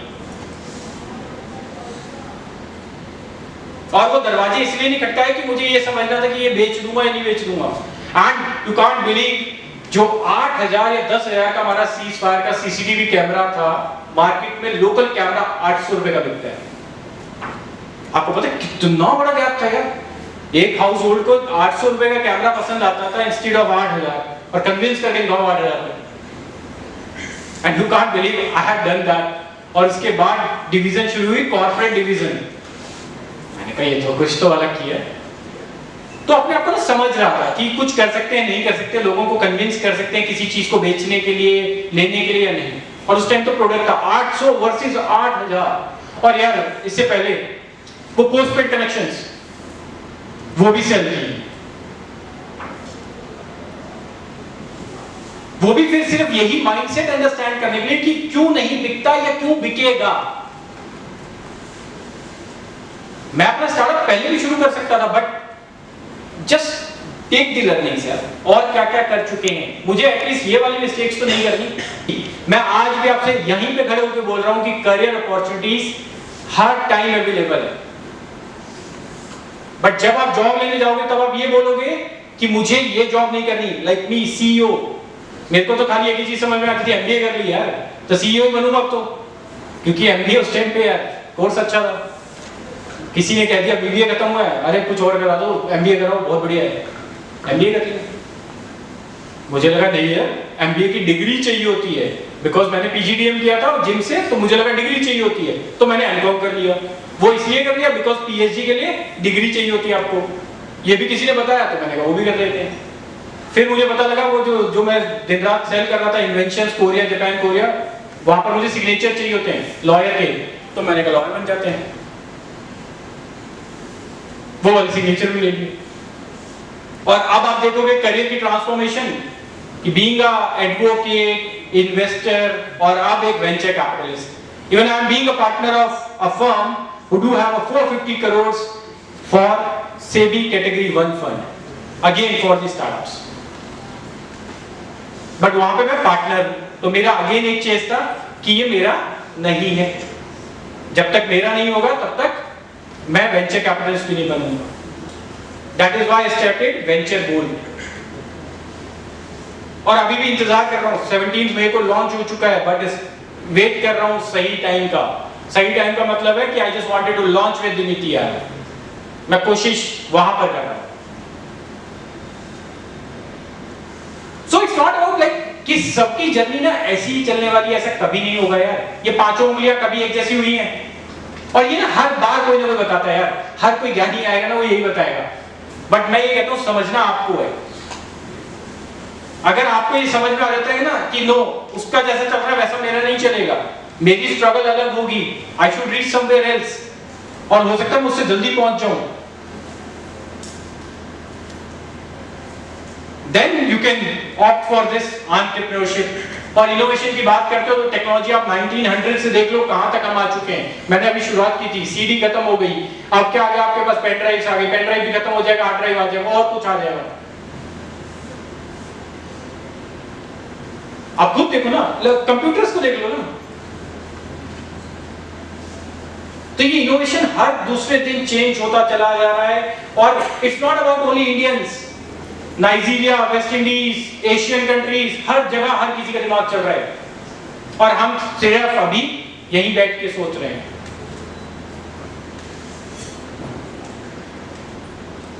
और वो दरवाजे इसलिए नहीं खटकाए कि मुझे ये समझना था कि ये बेच दूंगा या नहीं बेच दूंगा। एंड यू कांट बिलीव, जो 8,000 या 10,000 का हमारा सीज फायर का सीसीटीवी कैमरा था, मार्केट में लोकल कैमरा 800 रुपए का बिकता है। आपको पता है कितना बड़ा गैप था यार। एक हाउस होल्ड को 800 रुपए का कैमरा पसंद आता था इंस्टेड ऑफ 8,000, और कन्विंस करके गांव 8,000 में। And you can't believe I had done that. और इसके बाद डिवीजन शुरू हुई, कॉर्पोरेट डिवीजन। मैंने कहा ये तो कुछ तो अलग किया। तो अपने आप को ना समझ रहा था कि कुछ कर सकते हैं, नहीं कर सकते, लोगों को कन्विंस कर सकते हैं किसी चीज को बेचने के लिए, लेने के लिए या नहीं। और उस टाइम तो प्रोडक्ट था 800 वर्सेस 8,000। और यार इससे पहले वो पोस्टपेड कनेक्शंस, वो भी सेल की, वो भी फिर सिर्फ यही माइंडसेट अंडरस्टैंड करने के लिए कि क्यों नहीं बिकता या क्यों बिकेगा। मैं अपना स्टार्टअप पहले भी शुरू कर सकता था, but just take the learnings यार, और क्या क्या कर चुके हैं, मुझे एटलीस्ट ये वाली मिस्टेक्स तो नहीं करनी। मैं आज भी आपसे यहीं पे खड़े होकर बोल रहा हूं कि करियर अपॉर्चुनिटीज हर टाइम अवेलेबल है। बट जब आप जॉब लेने जाओगे तब आप ये बोलोगे कि मुझे ये जॉब नहीं करनी। लाइक मी सीईओ, मेरे को तो खाली एक ही चीज समझ में आती थी, एमबीए कर ली यार तो सीईओ ही बनूंगा अब तो, क्योंकि एमबीए उस टाइम पे यार कोर्स अच्छा था। किसी ने कह दिया बीबीए खत्म हुआ है, अरे कुछ और करा दो, एमबीए कराओ, बहुत बढ़िया है, एमबीए कर लिया। मुझे लगा नहीं है, एमबीए की डिग्री चाहिए होती है, बिकॉज मैंने पीजीडीएम किया था जिम से, तो मुझे लगा डिग्री चाहिए होती है, तो मैंने एमकॉम कर लिया। वो इसलिए कर लिया बिकॉज पीएचडी के लिए डिग्री चाहिए होती है आपको, ये भी किसी ने बताया, तो मैंने कहा वो भी कर लेते हैं। फिर मुझे पता लगा वो जो मैं दिन रात सेल कर रहा था, इन्वेंशंस कोरिया, जापान कोरिया, वहां पर मुझे सिग्नेचर चाहिए होते हैं लॉयर के, तो मैंने कहा लॉयर बन जाते हैं, वो वाले सिग्नेचर भी ले लिए। और अब आप देखोगे करियर की ट्रांसफॉर्मेशन कि बीइंग अ एडवोकेट, इन्वेस्टर, और अब एक venture capitalist. Even I am being a partner of a firm who do have a 450 crores for SEBI category 1 fund, again for the startups. But वहां पे मैं partner, तो मेरा again एक chess था कि ये मेरा नहीं है, जब तक मेरा नहीं होगा तब तक मैं वेंचर कैपिटलिस्ट भी नहीं बनूंगा। That is why I started venture gold. और अभी भी इंतजार कर रहा हूं, 17 मई को लॉन्च हो चुका है, बट वेट कर रहा हूं सही टाइम का। सही टाइम का मतलब है कि I just wanted to launch with Niti Aayog. मैं कोशिश वहां पर कर रहा हूं। So it's not about like कि सबकी जर्नी ना ऐसी ही चलने वाली है, ऐसा कभी नहीं होगा यार। ये पांचों उंगलियां कभी एक जैसी हुई हैं, और ये ना हर बार कोई ना कोई बताता है यार, हर कोई ज्ञानी आएगा ना वो यही बताएगा। बट मैं ये कहता हूं समझना आपको है। अगर आपको ये समझ में आ जाता है ना कि नो, उसका जैसा चल रहा है वैसा मेरा नहीं चलेगा, मेरी स्ट्रगल अलग होगी, I should reach somewhere else, और हो सकता है मुझसे जल्दी पहुंच जाऊं, then you can opt for this entrepreneurship और इनोवेशन की बात करते हो तो टेक्नोलॉजी आप 1900 से देख लो कहां तक हम आ चुके हैं। मैंने अभी शुरुआत की थी, सीडी खत्म हो गई, अब क्या आ गया आपके पास, पेन ड्राइव आ गई, पेन ड्राइव भी खत्म हो जाएगा, हार्ड ड्राइव आ जाएगा और कुछ आ जाएगा। आप खुद देखो ना, कंप्यूटर्स को देख लो ना। तो ये इनोवेशन हर दूसरे दिन चेंज होता चला जा रहा है। और it's not about only Indians, Nigeria, West Indies, Asian countries, हर जगह हर किसी का दिमाग चल रहा है और हम सिर्फ अभी यहीं बैठ के सोच रहे हैं।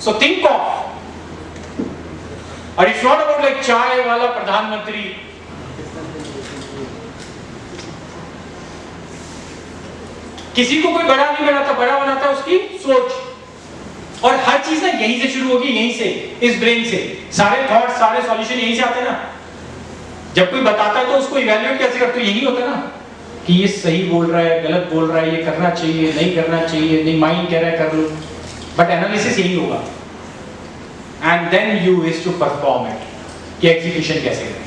सो थिंक ऑफ, और इट्स नॉट अबाउट लाइक चाय वाला प्रधानमंत्री। किसी को कोई बड़ा नहीं बनाता, बड़ा बनाता उसकी सोच। और हर चीज ना यहीं से शुरू होगी, यहीं से, इस ब्रेन से। सारे थॉट, सारे सॉल्यूशन यहीं से आते हैं ना। जब कोई बताता है तो उसको इवैल्यूएट कैसे करते हो, यही होता है ना कि ये सही बोल रहा है, गलत बोल रहा है, ये करना चाहिए, नहीं करना चाहिए, नहीं, माइंड कह रहा है कर लो, बट एनालिसिस यही होगा। And then you wish to perform it, कि एग्जीक्यूशन कैसे करें।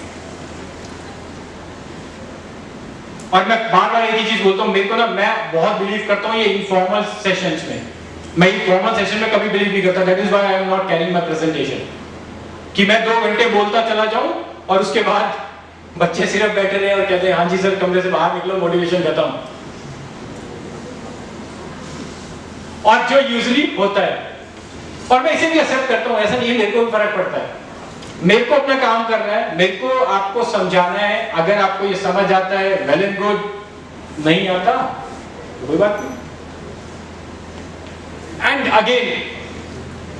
और मैं बार-बार एक ही चीज बोलता हूं, मेरे को ना, मैं बहुत बिलीव करता हूं ये इनफॉर्मल सेशंस में। मैं फॉर्मल सेशन में कभी बिलीव नहीं करता। That is why I am not carrying my presentation, कि मैं 2 घंटे बोलता चला जाऊं और उसके बाद बच्चे सिर्फ बैठे रहे और कहते हैं हाँ जी सर, कमरे से बाहर निकलो, मोटिवेशन खत्म। और जो यूजुअली होता है, और मैं इसे भी एक्सेप्ट करता हूं, ऐसा नहीं है, मेरे को भी फर्क पड़ता है। मेरे को अपना काम करना है, मेरे को आपको समझाना है। अगर आपको ये समझ आता है वेल एंड गुड, नहीं आता तो कोई बात नहीं। एंड अगेन,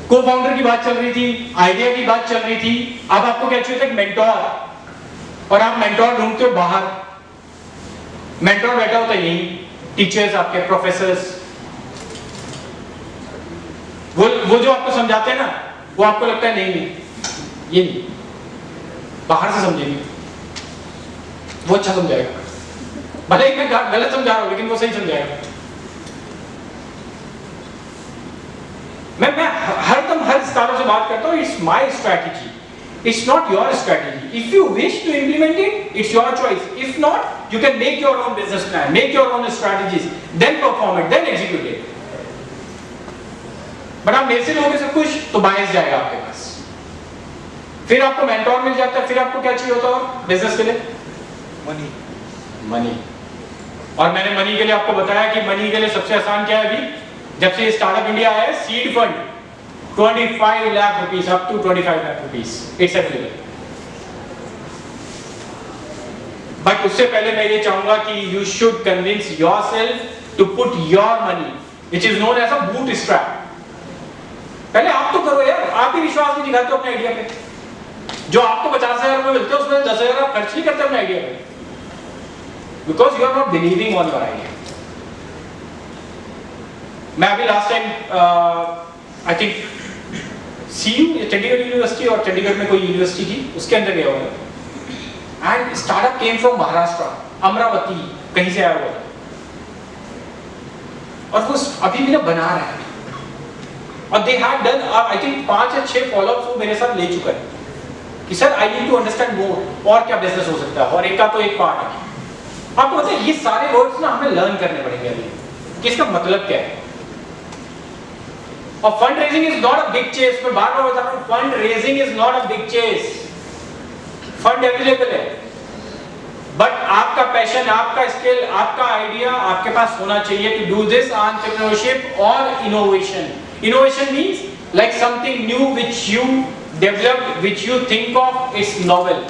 को फाउंडर की बात चल रही थी, आइडिया की बात चल रही थी, अब आपको क्या चाहिए था, मेंटोर। और आप मेंटोर ढूंढते हो बाहर। मेंटोर बैठा होता है यहीं, टीचर्स, आपके प्रोफेसर्स, वो जो आपको समझाते हैं ना, वो आपको लगता है नहीं ये नहीं, बाहर से समझेंगे, वो अच्छा समझाएगा। भले ही मैं गलत समझा रहा हूं, लेकिन वो सही समझाएगा। मैं हरदम हर स्टार्टअप से बात करता हूं, it's my strategy, it's not your strategy. If you wish to implement it, it's your choice. If not, you can make your own business plan, make your own strategies, then perform it, then execute it. But आप मेरे से लोगों से खुश, तो बायस जाएगा आपके पास। फिर आपको मेंटोर मिल जाता है, फिर आपको क्या चाहिए होता है बिजनेस के लिए? मनी। और मैंने मनी के लिए आपको बताया कि मनी के लिए सबसे आसान क्या है। अभी जब से स्टार्टअप इंडिया आया है, seed fund 25 lakh rupees, up to 25 lakh rupees, it's available. But उससे पहले मैं ये चाहूंगा कि you should convince yourself to put your money, which is known as a bootstrap. पहले आप तो करो यार, आप ही विश्वास नहीं दिखाते अपने आइडिया पे। जो आपको 50,000 रुपए मिलते हैं, उसमें 10,000 आप खर्च नहीं करते अपने आइडिया पे, because you are not believing on your idea. मैं अभी last time I think CU, Chandigarh university, और चंडीगढ़ में कोई यूनिवर्सिटी थी, उसके अंदर गया हुआ था। And startup came from Maharashtra, Amravati, कहीं से आया हुआ था, और वो अभी भी ना बना रहा है। और they have done I think 5 या 6 फॉलोअप्स वो मेरे साथ ले चुका है कि sir I need to understand more, और क्या बिजनेस हो सकता है, और एक का तो एक पार्ट है। आपको पता है ये सारे वर्ड्स ना हमें लर्न करने पड़ेंगे अभी कि इसका मतलब क्या है। और fund raising is not a big chase. मैं बार बार बता रहा हूं, fund raising is not a big chase. Fund available है, बट आपका पैशन, आपका स्किल, आपका आइडिया आपके पास होना चाहिए टू डू दिस एंटरप्रेन्योरशिप और innovation. Innovation means like something new which you developed, which you think of, it's novel,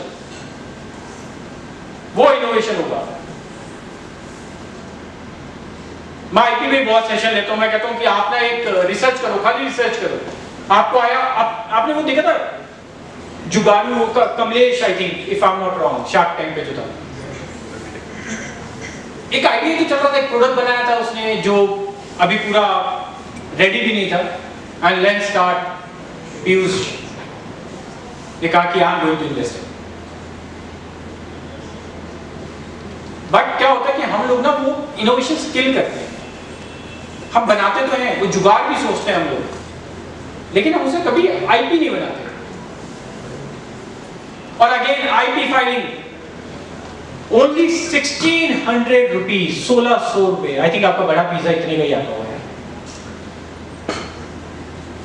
वो इनोवेशन होगा। मैं आईपी में बहुत सेशन लेता हूं, मैं कहता हूं कि आप ना एक रिसर्च करो, खाली रिसर्च करो। आपको आया, आपने वो देखा था जुगानू का Kamlesh, I think if I am not wrong, shark Tank पे जो था, एक आइडिया तो चल रहा था, एक प्रोडक्ट बनाया था उसने जो अभी पूरा रेडी भी नहीं था। एंड लेट्स स्टार्ट, पीयूष ने कहा कि I am going to invest. But क्या होता है कि हम लोग ना वो इनोवेशन स्किल करते हैं, हम बनाते तो हैं, वो जुगाड़ भी सोचते हैं हम लोग, लेकिन हम उसे कभी आईपी नहीं बनाते। और again IP filing, only 1600 rupees, 1600 रुपए। आई थिंक आपका बड़ा पिज्जा इतने का ही आता होगा,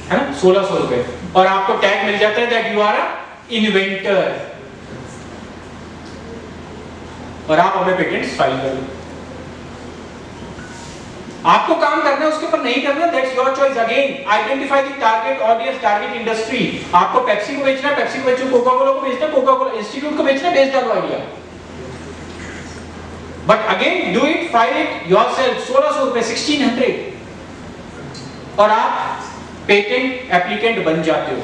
है ना, 1600 रुपए। और आपको टैग मिल जाता है that you are a inventor, और आप अपने पेटेंट्स फाइल कर लो। आपको काम करना है, उसके ऊपर नहीं करना, that's your choice. Again identify the target audience, target industry. आपको पेप्सी को बेचना है, पेप्सी को बेचो, कोका कोला को बेचना है, कोका कोला इंस्टीट्यूट को बेचना है, बेच डालो idea. But again do it, file it yourself. 1600 रुपए, 1600, और आप पेटेंट एप्लीकेंट बन जाते हो।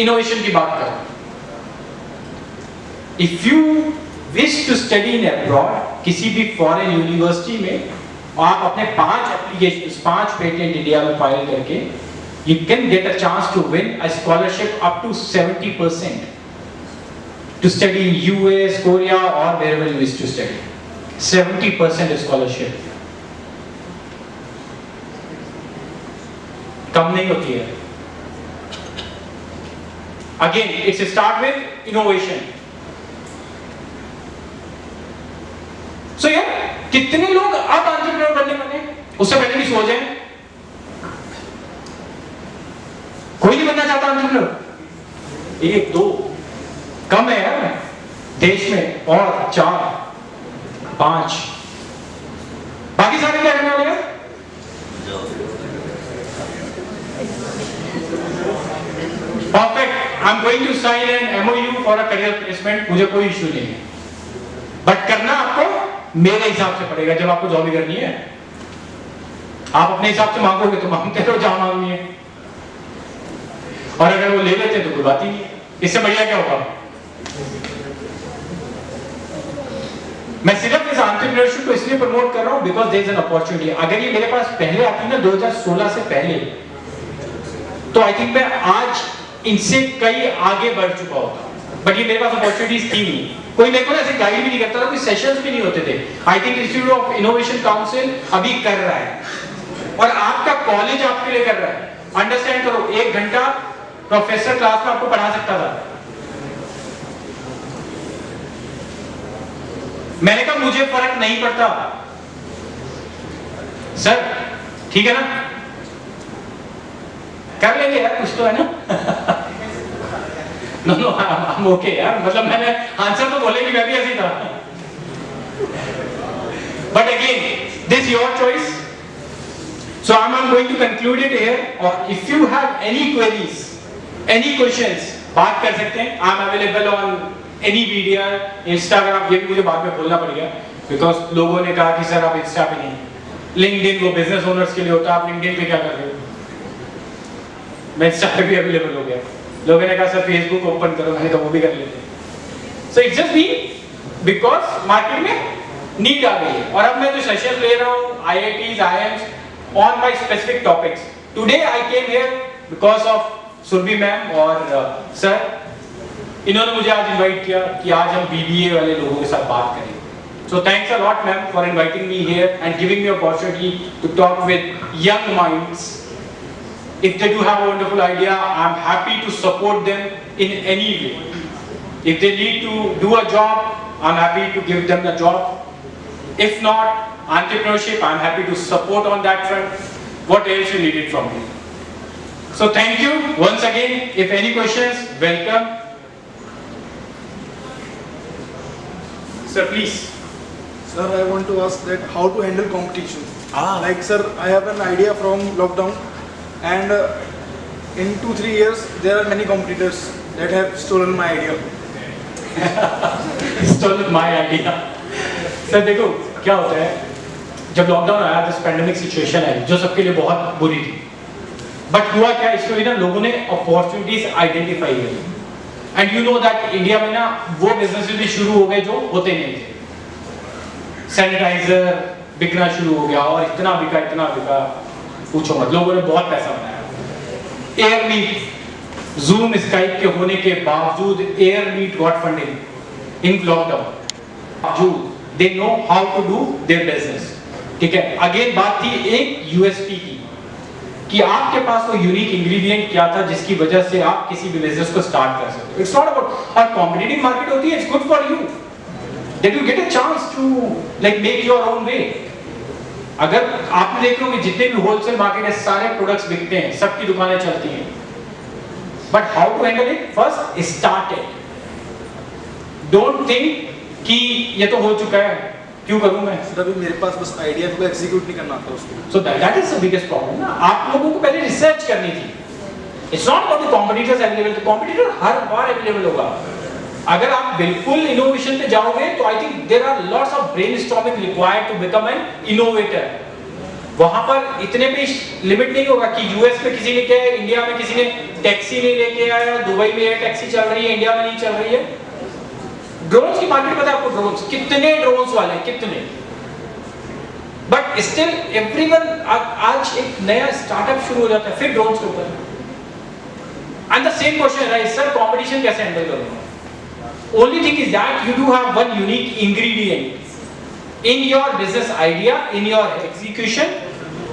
इनोवेशन की बात करें, if you wish to study in abroad, किसी भी फॉरेन यूनिवर्सिटी में, आप अपने 5 एप्लीकेशन, 5 पेटेंट इंडिया में फाइल करके, you can get a chance to win a scholarship up to 70% to study in US, Korea, or wherever you wish to study. 70% scholarship. कम नहीं होती है। Again, it's start with innovation. So यार, कितने लोग अब entrepreneur बनने वाले हैं? उससे पहले भी सोच है, कोई नहीं बनना चाहता एंटरप्रेन्योर। 1 2 कम है यार देश में, और 4 5, बाकी सारे क्या करने वाले हैं? Perfect, I am going to sign an MOU for a career placement, मुझे कोई इश्यू नहीं है, बट करना आपको मेरे हिसाब से पड़ेगा। जब आपको जॉब ही करनी है, आप अपने हिसाब से मांगोगे तो मांगते रहो जहां मांगनी है, और अगर वो ले लेते हैं तो कोई बात ही नहीं है। इससे बढ़िया क्या होगा? मैं सिर्फ इस एंटरप्रेन्योरशिप को इसलिए प्रमोट कर रहा हूं because there is an opportunity. अगर ये मेरे पास पहले आती ना 2016 से पहले, तो आई थिंक मैं आज इनसे कई आगे बढ़ चुका होता, बट ये मेरे पास अपॉर्चुनिटीज थी नहीं। कोई मेरे को ऐसे गाइड भी नहीं करता था, कोई सेशंस भी नहीं होते थे। I think institute of innovation council अभी कर रहा है, और आपका कॉलेज आपके लिए कर रहा है। अंडरस्टैंड करो, 1 घंटा प्रोफेसर क्लास में आपको पढ़ा सकता था, मैंने कहा मुझे फर्क नहीं पड़ता सर, ठीक है ना, कर लेंगे यार, कुछ तो है ना। नो हम ओके यार, मतलब मैंने आंसर तो बोले कि मैं भी ऐसी था, but again this your choice. So I am going to conclude it here, और if you have any queries, any questions, बात कर सकते हैं। I am available on any media, Instagram, ये भी मुझे बाद में बोलना पड़ गया बिकॉज लोगों ने कहा कि सर आप इंस्टा पे नहीं, लिंक्डइन वो बिजनेस ओनर्स के लिए होता है, आप लिंक्डइन पे क्या कर रहे हो? मैं इंस्टा पे भी अवेलेबल हो गया। लोगों ने कहा सर फेसबुक ओपन करो, मैंने कहा वो भी कर लेते। So it's just me because market में नीड आ गई है, और अब मैं जो सेशन ले रहा हूँ IITs, IIMs on my specific topics. Today I came here because of Surabhi ma'am और सर, इन्होंने मुझे आज इनवाइट किया कि आज हम BBA वाले लोगों के साथ बात करें। So thanks a lot ma'am for inviting me here and giving me opportunity to talk with young minds. If they do have a wonderful idea, I'm happy to support them in any way. If they need to do a job, I'm happy to give them the job. If not, entrepreneurship, I'm happy to support on that front. What else you needed from me? So thank you once again. If any questions, welcome. Sir, please. Sir, I want to ask that how to handle competition. Like sir, I have an idea from lockdown, and in 2-3 years there are many competitors that have stolen my idea. Stolen my idea. Sir, देखो क्या होता है, जब lockdown आया, this pandemic situation है जो सबके लिए बहुत बुरी थी, बट हुआ क्या, इसमें ना लोगों ने अपॉर्चुनिटीज आइडेंटिफाई करी, and you know that India में ना वो बिजनेसेस भी शुरू हो गए जो होते नहीं थे। सैनिटाइजर बिकना शुरू हो गया, और इतना बिका पूछो मत, लोगों ने बहुत पैसा बनाया। एयर मीट, जूम स्काइप के होने के बावजूद Airmeet got funding in lockdown, बावजूद they know how to do their business. ठीक है, अगेन बात थी एक USP की, कि आपके पास वो यूनिक इंग्रेडिएंट क्या था जिसकी वजह से आप किसी भी बिजनेस को स्टार्ट कर सकते हो. इट्स नॉट अबाउट और कॉम्पिटिटिव मार्केट होती है, it's good for you that you get a chance to like make your own way. अगर आप देख लो कि जितने भी होलसेल मार्केट है सारे प्रोडक्ट्स बिकते हैं, सबकी दुकानें चलती हैं, but how to handle it? First start it. Don't think कि ये तो हो चुका है, क्यों करूं मैं? सर अभी मेरे पास बस आइडिया को एग्जीक्यूट नहीं करना आता उसको. So that is the biggest problem ना. आप लोगों को पहले रिसर्च करनी थी. It's not about the competitors available. तो कॉम्पिटिटर हर बार अवेलेबल होगा. अगर आप बिल्कुल इनोवेशन पे जाओगे तो I think there are lots of brainstorming required to become an innovator. वहां पर इतने भी लिमिट नहीं होगा कि यूएस में किसी ने क्या है, इंडिया में किसी ने टैक्सी नहीं लेके आया, दुबई में ये टैक्सी चल रही है, इंडिया में नहीं चल रही है. ड्रोन्स की मार्केट पता है आपको? ड्रोन्स कितने ड्रोन्स वाले हैं, कितने. बट स्टिल एवरीवन आज एक नया स्टार्टअप शुरू हो जाता है फिर ड्रोन्स के ऊपर. And the same question rise, sir competition कैसे हैंडल करूंगा? Only thing is that you do have one unique ingredient in your business idea, in your execution.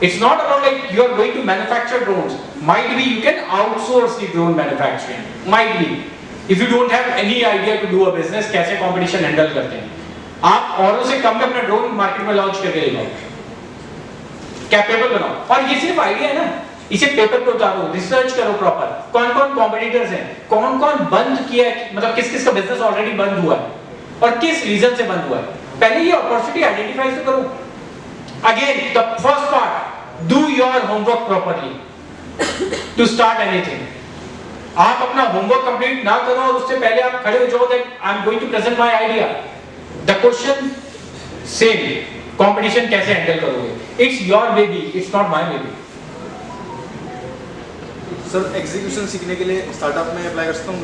It's not about like you are going to manufacture drones. Might be you can outsource the drone manufacturing. Might be. If you don't have any idea to do a business, कैसे competition handle करते हैं? आप औरों से कम में अपना drone market में launch करके दिखाओ, कैपेबल बनाओ. और ये सिर्फ आइडिया है ना, इसे पेपर पे उतारो, रिसर्च करो प्रॉपर. कौन कौन कॉम्पिटिटर्स हैं, कौन कौन बंद किया है, मतलब किस किस का बिजनेस ऑलरेडी बंद हुआ है और किस रीजन से बंद हुआ है. पहले ये अपॉर्चुनिटी आइडेंटिफाई तो करो. Again the first part, do your homework properly to start anything. आप अपना होमवर्क कंप्लीट ना करो और उससे पहले आप खड़े हो जाओ that I am going to present my idea. The question same, competition कैसे हैंडल करोगे? It's your baby, it's not my baby. Sir execution सीखने के लिए स्टार्टअप में अप्लाई कर सकता हूँ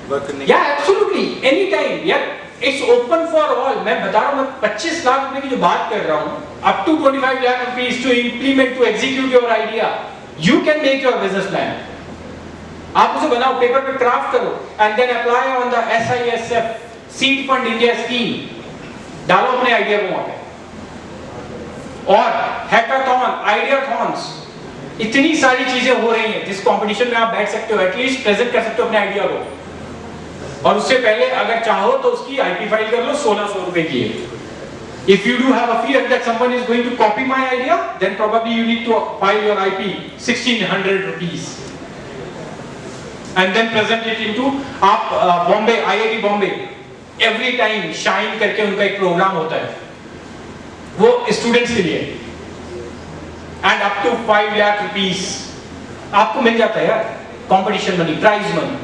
वर्क करने के? या एब्सोल्युटली, एनी टाइम यार, इट्स ओपन फॉर ऑल. मैं बता रहा हूँ, मैं 25 लाख रुपए की जो बात कर रहा हूँ, up to 25 lakh rupees to implement, to execute your idea. You can make your business plan. आप उसे बनाओ, पेपर पे क्राफ्ट करो and then apply on the SISF seed fund India scheme. डालो अपने आइडिया को वहां पे. और हैकाथॉन, आइडियाथॉन्स, इतनी सारी चीजें हो रही हैं जिस कंपटीशन में आप बैठ सकते हो, एटलीस्ट प्रेजेंट कर सकते हो अपने आइडिया को. और उससे पहले अगर चाहो तो उसकी IP फाइल कर लो, 1600 रुपए की है. If you do have a fear that someone is going to copy my idea, then probably you need to file your IP 1600 rupees and then present it into आप Bombay, IIT Bombay every time shine करके उनका एक programme होता है वो students के लिए, and up to 5 lakh rupees आपको मिल जाता है यार, कंपटीशन मनी, प्राइज मनी.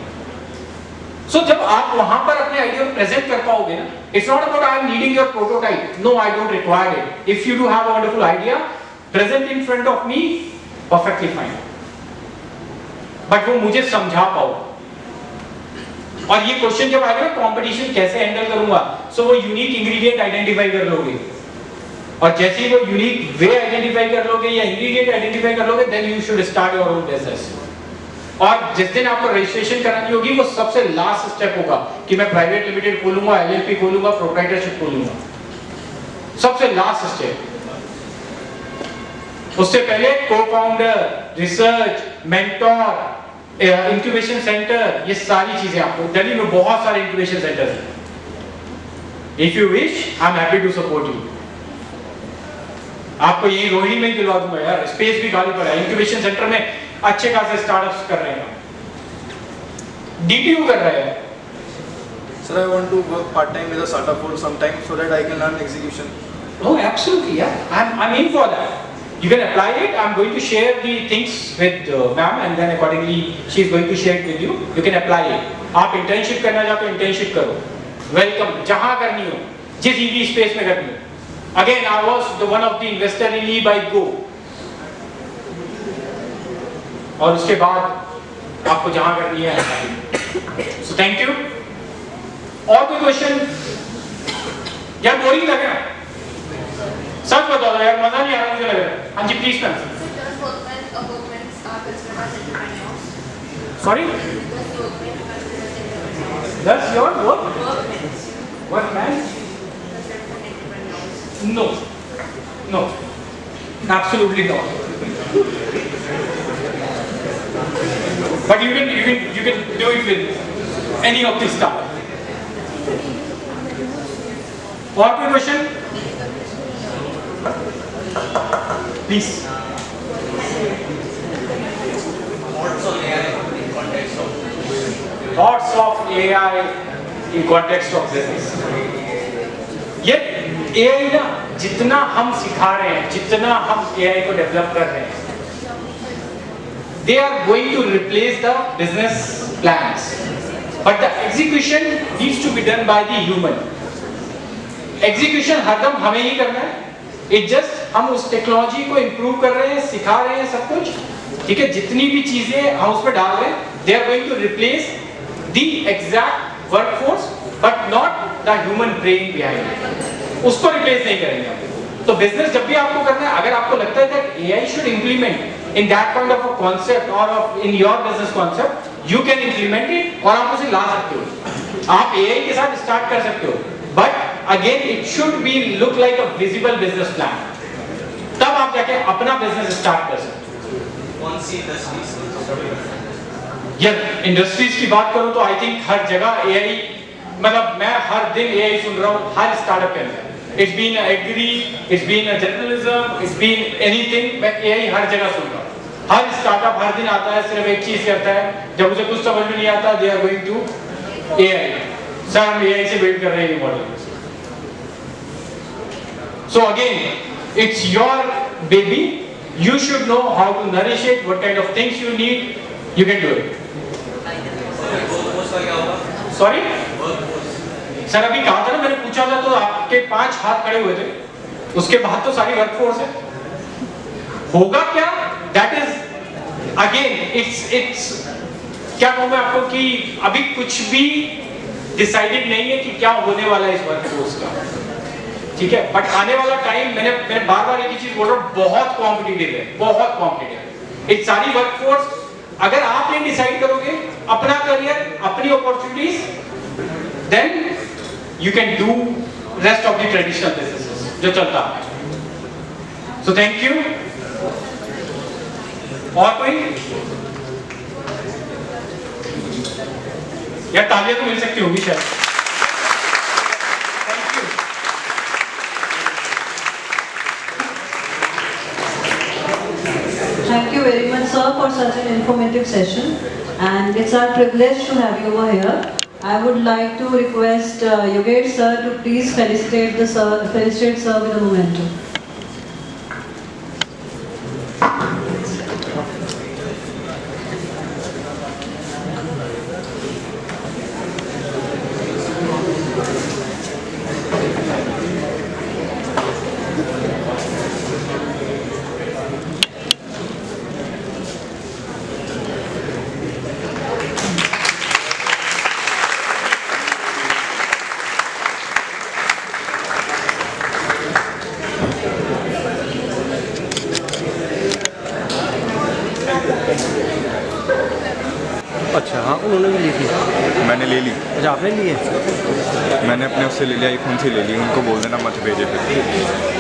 सो जब आप वहां पर अपने आइडिया को प्रेजेंट कर पाओगे ना, it's not about I am needing your prototype. No, I don't require it. If you do have a wonderful idea, present in front of me, perfectly fine. But वो मुझे समझा पाओ. और ये क्वेश्चन जब आएगा ना, कंपटीशन कैसे हैंडल करूंगा, सो वो यूनिक इंग्रेडिएंट आइडेंटिफाई कर लोगे. और जैसे ही वो यूनिक वे आइडेंटिफाई कर लोगे या इंग्रेडिएंट आइडेंटिफाई कर लोगे, then you should start your own business. और जिस दिन आपको रजिस्ट्रेशन करानी होगी, वो सबसे लास्ट स्टेप होगा कि मैं प्राइवेट लिमिटेड खोलूंगा, LLP खोलूंगा, प्रोप्राइटरशिप खोलूंगा. सबसे लास्ट स्टेप. उससे पहले co-founder, research, mentor, incubation centre, ये सारी चीजें आपको दिल्ली में बहुत सारे इंक्यूबेशन सेंटर्स हैं. If you wish, I am happy to support you. आपको यही रोहिणी में ही दिलवा दूंगा यार, स्पेस भी खाली पड़ा है. इंक्यूबेशन सेंटर में अच्छे खासे स्टार्टअप्स कर रहे हैं. DTU कर रहे हैं. Sir, I want to work part time with a startup for some time so that I can learn execution. Oh, absolutely, yeah. I'm in for that. You can apply it. I'm going to share the things with ma'am, and then accordingly she is going to share it with you. You can apply it. आप internship करना चाहते हो, internship करो. Welcome. जहाँ करनी हो, जिस EV space में करनी हो. Again, I was the one of the investor in e-bike.go. और उसके बाद आपको जहां करनी है. So thank you. और कोई क्वेश्चन? यार बोरिंग लग रहा है, सच बताओ यार, मजा नहीं आ रहा मुझे लग रहा है. हाँ जी please ma'am. Sorry, Does your workman? No, absolutely not. but you can do it with any of this stuff. और कोई question? Please. Thoughts of AI in context of business. ये AI ना जितना हम सिखा रहे हैं, जितना हम AI को डेवलप कर रहे हैं, they are going to replace the business plans, but the execution needs to be done by the human. Execution हरदम हमें ही करना है. It just हम उस टेक्नोलॉजी को improve कर रहे हैं, सिखा रहे हैं सब कुछ, ठीक है. जितनी भी चीजें हम उस पर डाल रहे हैं, they are going to replace the exact workforce, but not the human brain behind it. उसको replace नहीं करेंगे हम. तो business जब भी आपको करना है, अगर आपको लगता है that AI should implement in that kind of a concept or in your business concept, you can implement it और आप उसे ला सकते हो. आप AI के साथ start कर सकते हो. But again, it should be look like a visible business plan. तब आप जाके अपना business start कर सकते हो. कौन सी इंडस्ट्रीज? यार इंडस्ट्रीज की बात करूं तो आई थिंक हर जगह AI, मतलब मैं हर दिन AI सुन रहा हूं हर स्टार्टअप के अंदर. It's been agri, it's been a journalism, it's been anything. मैं AI हर जगह सुन रहा हूं. हर स्टार्टअप हर दिन आता है, सिर्फ एक चीज करता है, जब उसे कुछ समझ में नहीं आता, they are going to AI. Sir हम AI से बिल्ड कर रहे हैं ये model. So again, it's your baby. You should know how to nourish it, what kind of things you need. You can do it. Sorry? Sir अभी कहा था ना, मैंने पूछा था तो आपके 5 हाथ खड़े हुए थे. उसके बाद तो सारी वर्कफोर्स है. होगा क्या? That is again, it's क्या कहूँ मैं आपको कि अभी कुछ भी डिसाइडेड नहीं है कि क्या होने वाला है इस वर्कफोर्स का. ठीक है, बट आने वाला टाइम मैंने बार-बार एक ही चीज बोल रहा हूँ, बहुत कॉम्पिटिटिव है, बहुत कॉम्पिटिटिव. इस सारी वर्कफोर्स अगर आप नहीं डिसाइड करोगे अपना करियर, अपनी opportunities, then you can do rest of the traditional businesses जो चलता है. So thank you. और कोई? यार तालियां तो मिल सकती होगी शायद. Thank you. Thank you very much, sir, for such an informative session, and it's our privilege to have you over here. I would like to request Yogesh sir to please felicitate sir with a memento. अच्छा हाँ, उन्होंने भी ली थी. मैंने ले ली. अच्छा आपने ली है? मैंने अपने उससे ले लिया, आईफोन से ले ली. उनको बोल देना मत भेजे फिर.